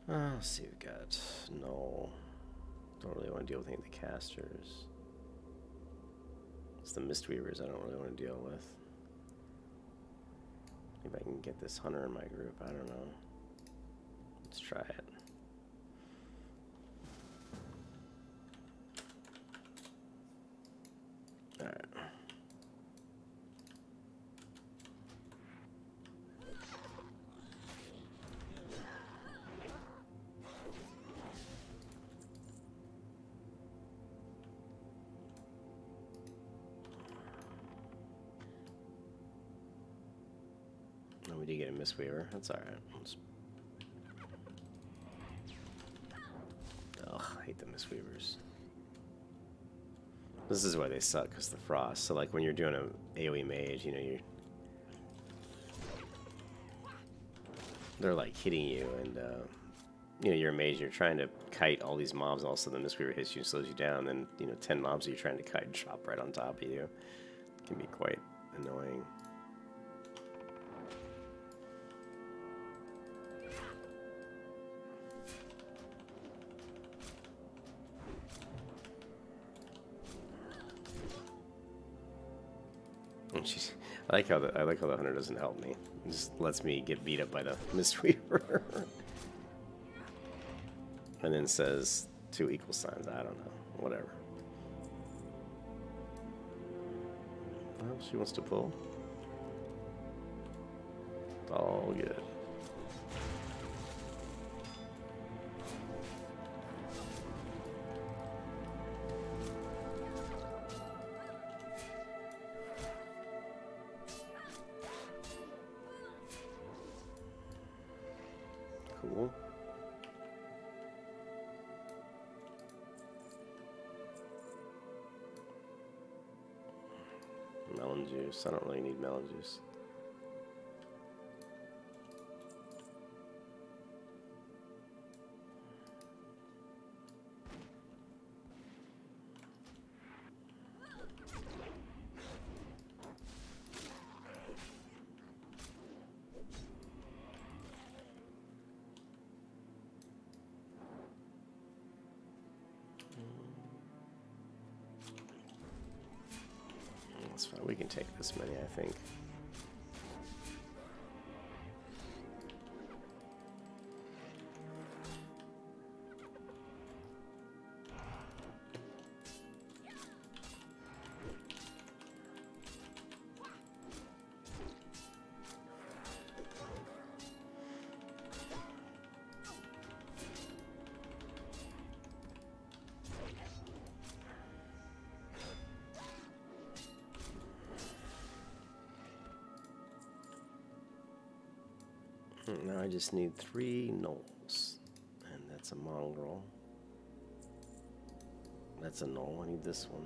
Let's see, we've got no. Don't really want to deal with any of the casters. It's the Mistweavers I don't really want to deal with. Maybe I can get this hunter in my group. I don't know. Let's try it. Alright. Oh, we did get a Mistweaver. That's alright. Ugh, I hate the Mistweavers. This is why they suck, because the frost. So like when you're doing an AoE mage, you know, they're like hitting you, and you know, you're a mage, you're trying to kite all these mobs, and all of a sudden the Mistweaver hits you and slows you down, and then, you know, 10 mobs that you're trying to kite drop right on top of you. It can be quite annoying. I like how the hunter doesn't help me. It just lets me get beat up by the Mistweaver. And then says 2 equal signs. I don't know. Whatever. Well, she wants to pull. It's all good. Melon juice. I don't really need melon juice. That's fine. We can take this many, I think. Now I just need 3 gnolls, and that's a mongrel. That's a gnoll. I need this one.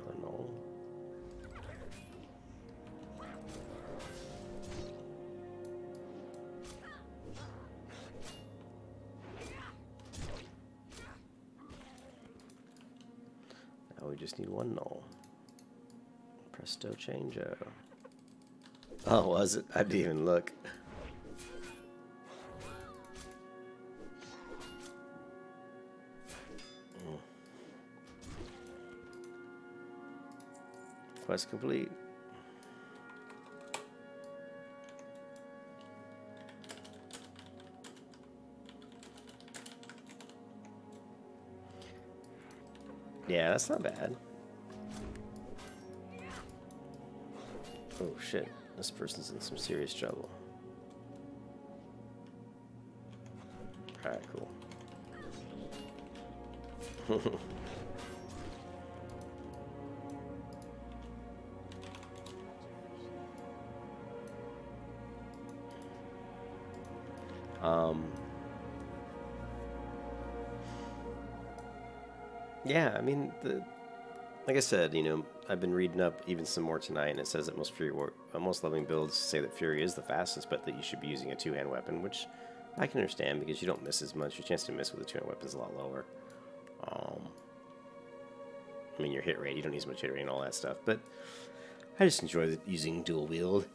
Another gnoll. We just need 1 gnoll. Presto changeo. Oh, was it? I didn't even look. Quest complete. Yeah, that's not bad. Oh shit, this person's in some serious trouble. Alright, cool. Yeah, I mean, like I said, you know, I've been reading up even some more tonight, and it says that most loving builds say that Fury is the fastest, but that you should be using a 2-hand weapon, which I can understand because you don't miss as much. Your chance to miss with a 2-hand weapon is a lot lower. I mean, your hit rate, you don't need as much hit rate and all that stuff, but I just enjoy using dual wield.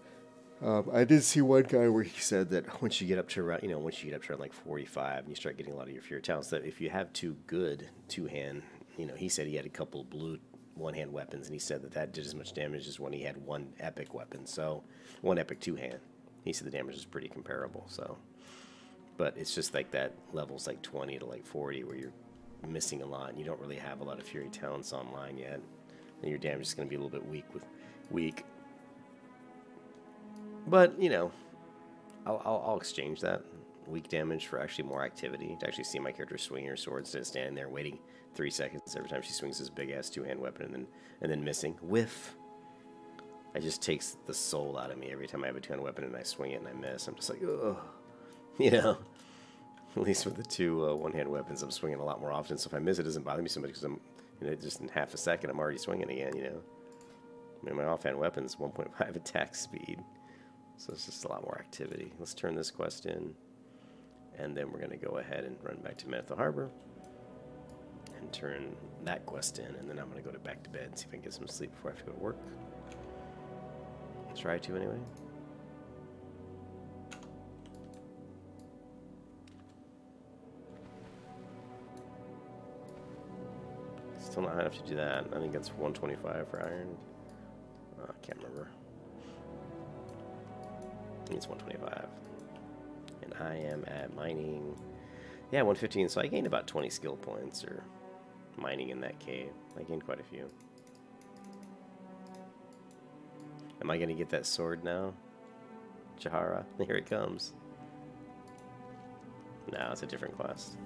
I did see one guy where he said that once you get up to around, you know, once you get up to around like 45 and you start getting a lot of your Fury talents, that if you have 2 good 2-hand, you know, he said he had a couple of blue 1-hand weapons, and he said that that did as much damage as when he had 1 epic weapon. So 1 epic 2-hand, he said the damage is pretty comparable. So, but it's just like that levels like 20 to like 40 where you're missing a lot and you don't really have a lot of Fury talents online yet, and your damage is going to be a little bit weak. But you know, I'll exchange that weak damage for actually more activity, to actually see my character swing her sword instead of standing there waiting 3 seconds every time she swings this big ass 2-hand weapon and then missing. Whiff. It just takes the soul out of me every time I have a 2-hand weapon and I swing it and I miss. I'm just like, ugh. You know, at least with the 2 1-hand weapons, I'm swinging a lot more often. So if I miss, it doesn't bother me so much because I'm, you know, just in half a second I'm already swinging again. You know, I mean, my offhand weapon's 1.5 attack speed. So it's just a lot more activity. Let's turn this quest in, and then we're going to go ahead and run back to Menethil Harbor and turn that quest in, and then I'm going to go back to bed and see if I can get some sleep before I have to go to work. Try to anyway. Still not high enough to do that. I think that's 125 for iron. I can't remember. I think it's 125. And I am at mining. Yeah, 115. So I gained about 20 skill points or mining in that cave. I gained quite a few. Am I going to get that sword now? Chahara. Here it comes. No, it's a different quest.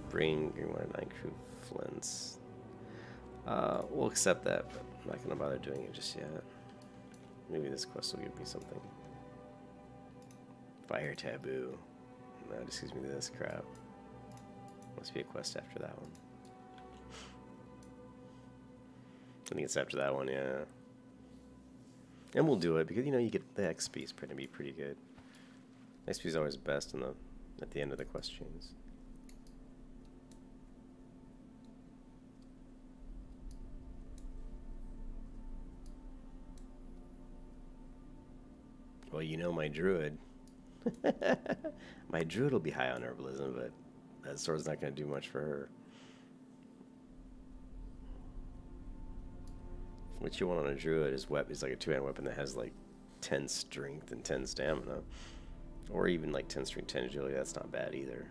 Bring 109 crew flints. We'll accept that, but I'm not gonna bother doing it just yet. Maybe this quest will give me something. Fire taboo. No, it just gives me this crap. Must be a quest after that one. I think it's after that one, yeah. And we'll do it because, you know, you get the XP is going to be pretty good. XP is always best at the end of the quest chains. Well, you know my druid. My druid will be high on herbalism, but that sword's not going to do much for her. What you want on a druid is like a two-hand weapon that has like 10 strength and 10 stamina. Or even like 10 strength, 10 agility. That's not bad either.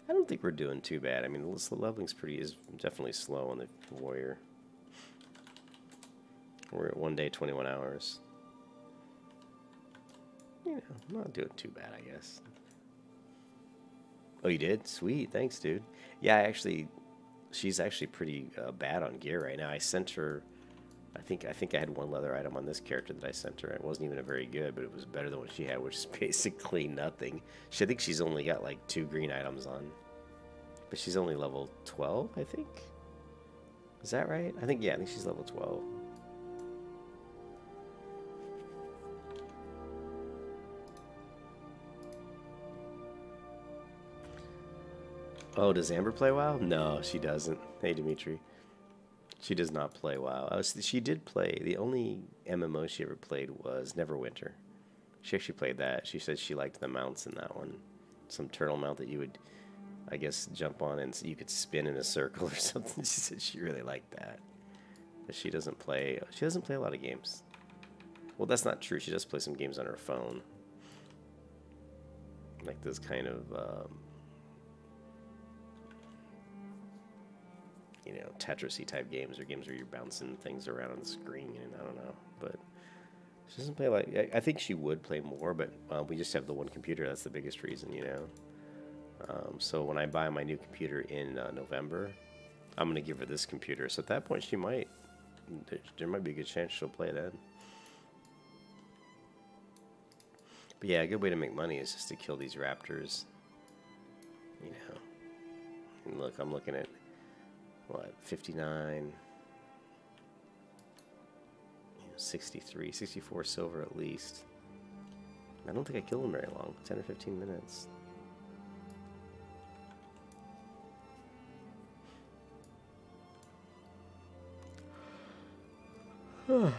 I don't think we're doing too bad. I mean, the leveling's is definitely slow on the warrior. We're at 1 day, 21 hours. You know, I'm not doing too bad, I guess. Oh, you did? Sweet, thanks, dude. Yeah, she's actually pretty bad on gear right now. I sent her, I think I had one leather item on this character that I sent her. It wasn't even very good, but it was better than what she had, which is basically nothing. I think she's only got like 2 green items on. But she's only level 12, I think. Is that right? I think she's level 12. Oh, does Amber play WoW? No, she doesn't. Hey, Dimitri. She does not play WoW. She did play. The only MMO she ever played was Neverwinter. She actually played that. She said she liked the mounts in that one. Some turtle mount that you would, I guess, jump on and you could spin in a circle or something. She said she really liked that. But she doesn't play. She doesn't play a lot of games. Well, that's not true. She does play some games on her phone. Like this kind of... you know, Tetris-y type games or games where you're bouncing things around on the screen, and I don't know, but she doesn't play like, I think she would play more, but we just have the one computer. That's the biggest reason, you know. So when I buy my new computer in November, I'm going to give her this computer. So at that point, there might be a good chance she'll play then. But yeah, a good way to make money is just to kill these raptors, you know. And look, I'm looking at what, 59, 63, 64 silver at least. I don't think I killed him very long, 10 or 15 minutes. Who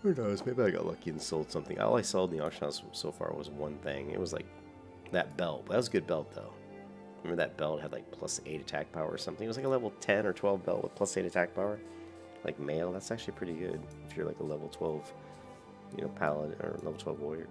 knows, maybe I got lucky and sold something. All I sold in the auction house so far was one thing. It was like that belt. That was a good belt though. Remember that belt had like +8 attack power or something? It was like a level 10 or 12 belt with +8 attack power. Like male, that's actually pretty good if you're like a level 12, you know, paladin or level 12 warrior.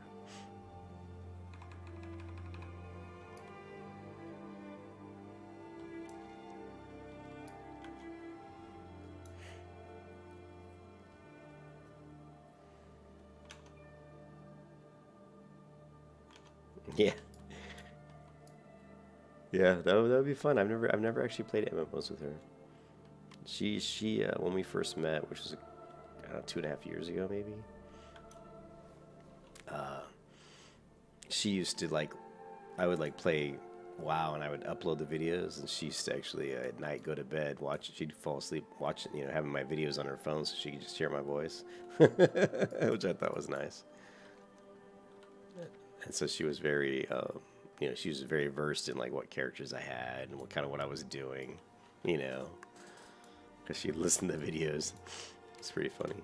Yeah. Yeah, that would be fun. I've never actually played MMOs with her. She when we first met, which was I don't know, 2.5 years ago maybe. She used to like, I would like play WoW and I would upload the videos, and she used to actually at night go to bed watch. She'd fall asleep watching, you know, having my videos on her phone so she could just hear my voice, which I thought was nice. And so she was very. You know, she was very versed in like what characters I had and what I was doing, you know, because she'd listen to videos. It's pretty funny.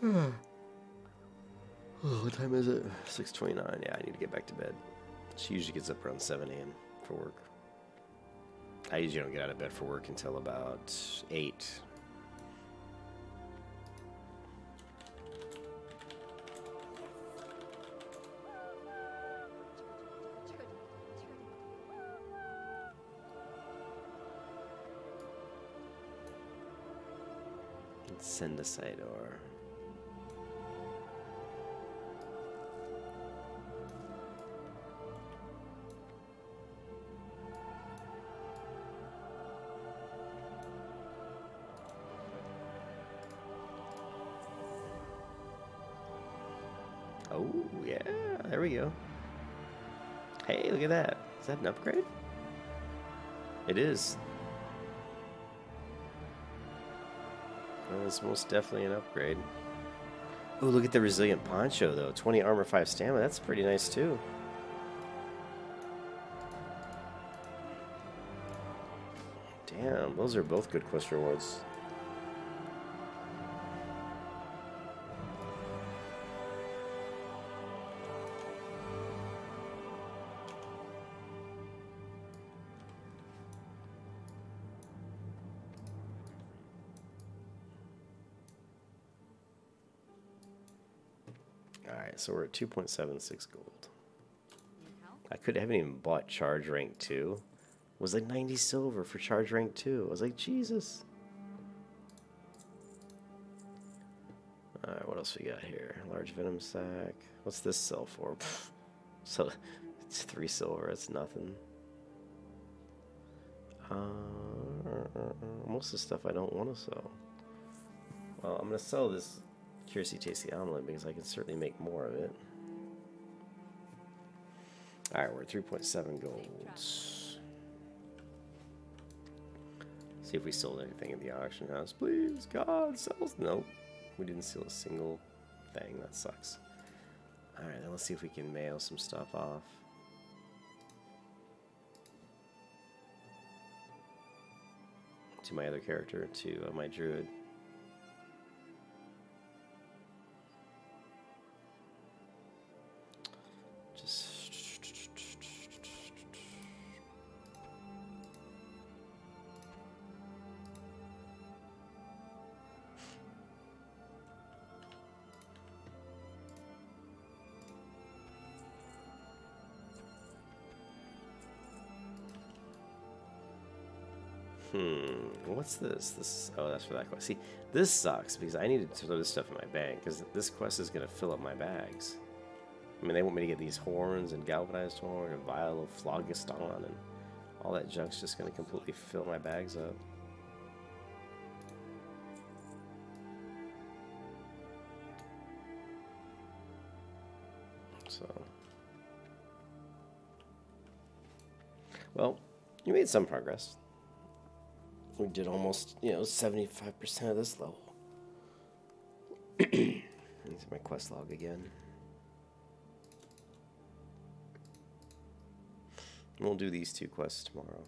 Oh, what time is it? 6:29. Yeah, I need to get back to bed. She usually gets up around 7 a.m. for work. I usually don't get out of bed for work until about 8. Sendicite ore. Oh, yeah, there we go. Hey, look at that. Is that an upgrade? It is. Well, it's most definitely an upgrade. Oh, look at the resilient poncho, though. 20 armor, 5 stamina. That's pretty nice, too. Damn, those are both good quest rewards. Alright, so we're at 2.76 gold. Haven't even bought charge rank 2. It was like 90 silver for charge rank 2. I was like, Jesus. Alright, what else we got here? Large venom sac. What's this sell for? Pfft. So it's 3 silver, that's nothing. Most of the stuff I don't want to sell. Well, I'm going to sell this Curiously Tasty Omelet because I can certainly make more of it. Alright, we're at 3.7 gold. See if we sold anything in the auction house. Please, God, sells. Nope. We didn't sell a single thing. That sucks. Alright, then let's see if we can mail some stuff off. To my other character, to my druid. Just what's this? This, oh, that's for that quest. See, this sucks because I need to throw this stuff in my bag because this quest is going to fill up my bags. I mean, they want me to get these horns and galvanized horn and vial of phlogiston and all that junk's just going to completely fill my bags up. So, well, you made some progress. We did almost, 75% of this level. These are my quest log again. We'll do these 2 quests tomorrow.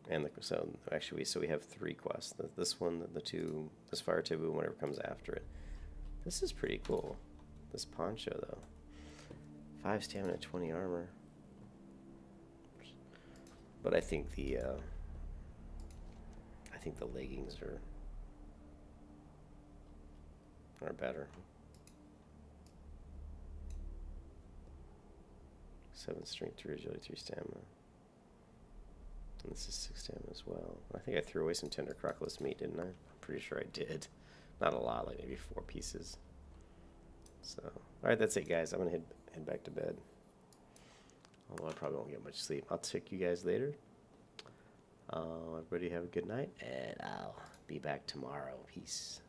And so actually, we have 3 quests. This one, the 2, this fire taboo, whatever comes after it. This is pretty cool. This poncho though, 5 stamina, 20 armor. But I think the leggings are better. 7 strength, 3 agility, 3 stamina. And this is 6 stamina as well. I think I threw away some tender crockless meat, didn't I? I'm pretty sure I did. Not a lot, like maybe 4 pieces. So, alright, that's it, guys. I'm gonna head back to bed. Although I probably won't get much sleep. I'll check you guys later. Everybody have a good night, and I'll be back tomorrow. Peace.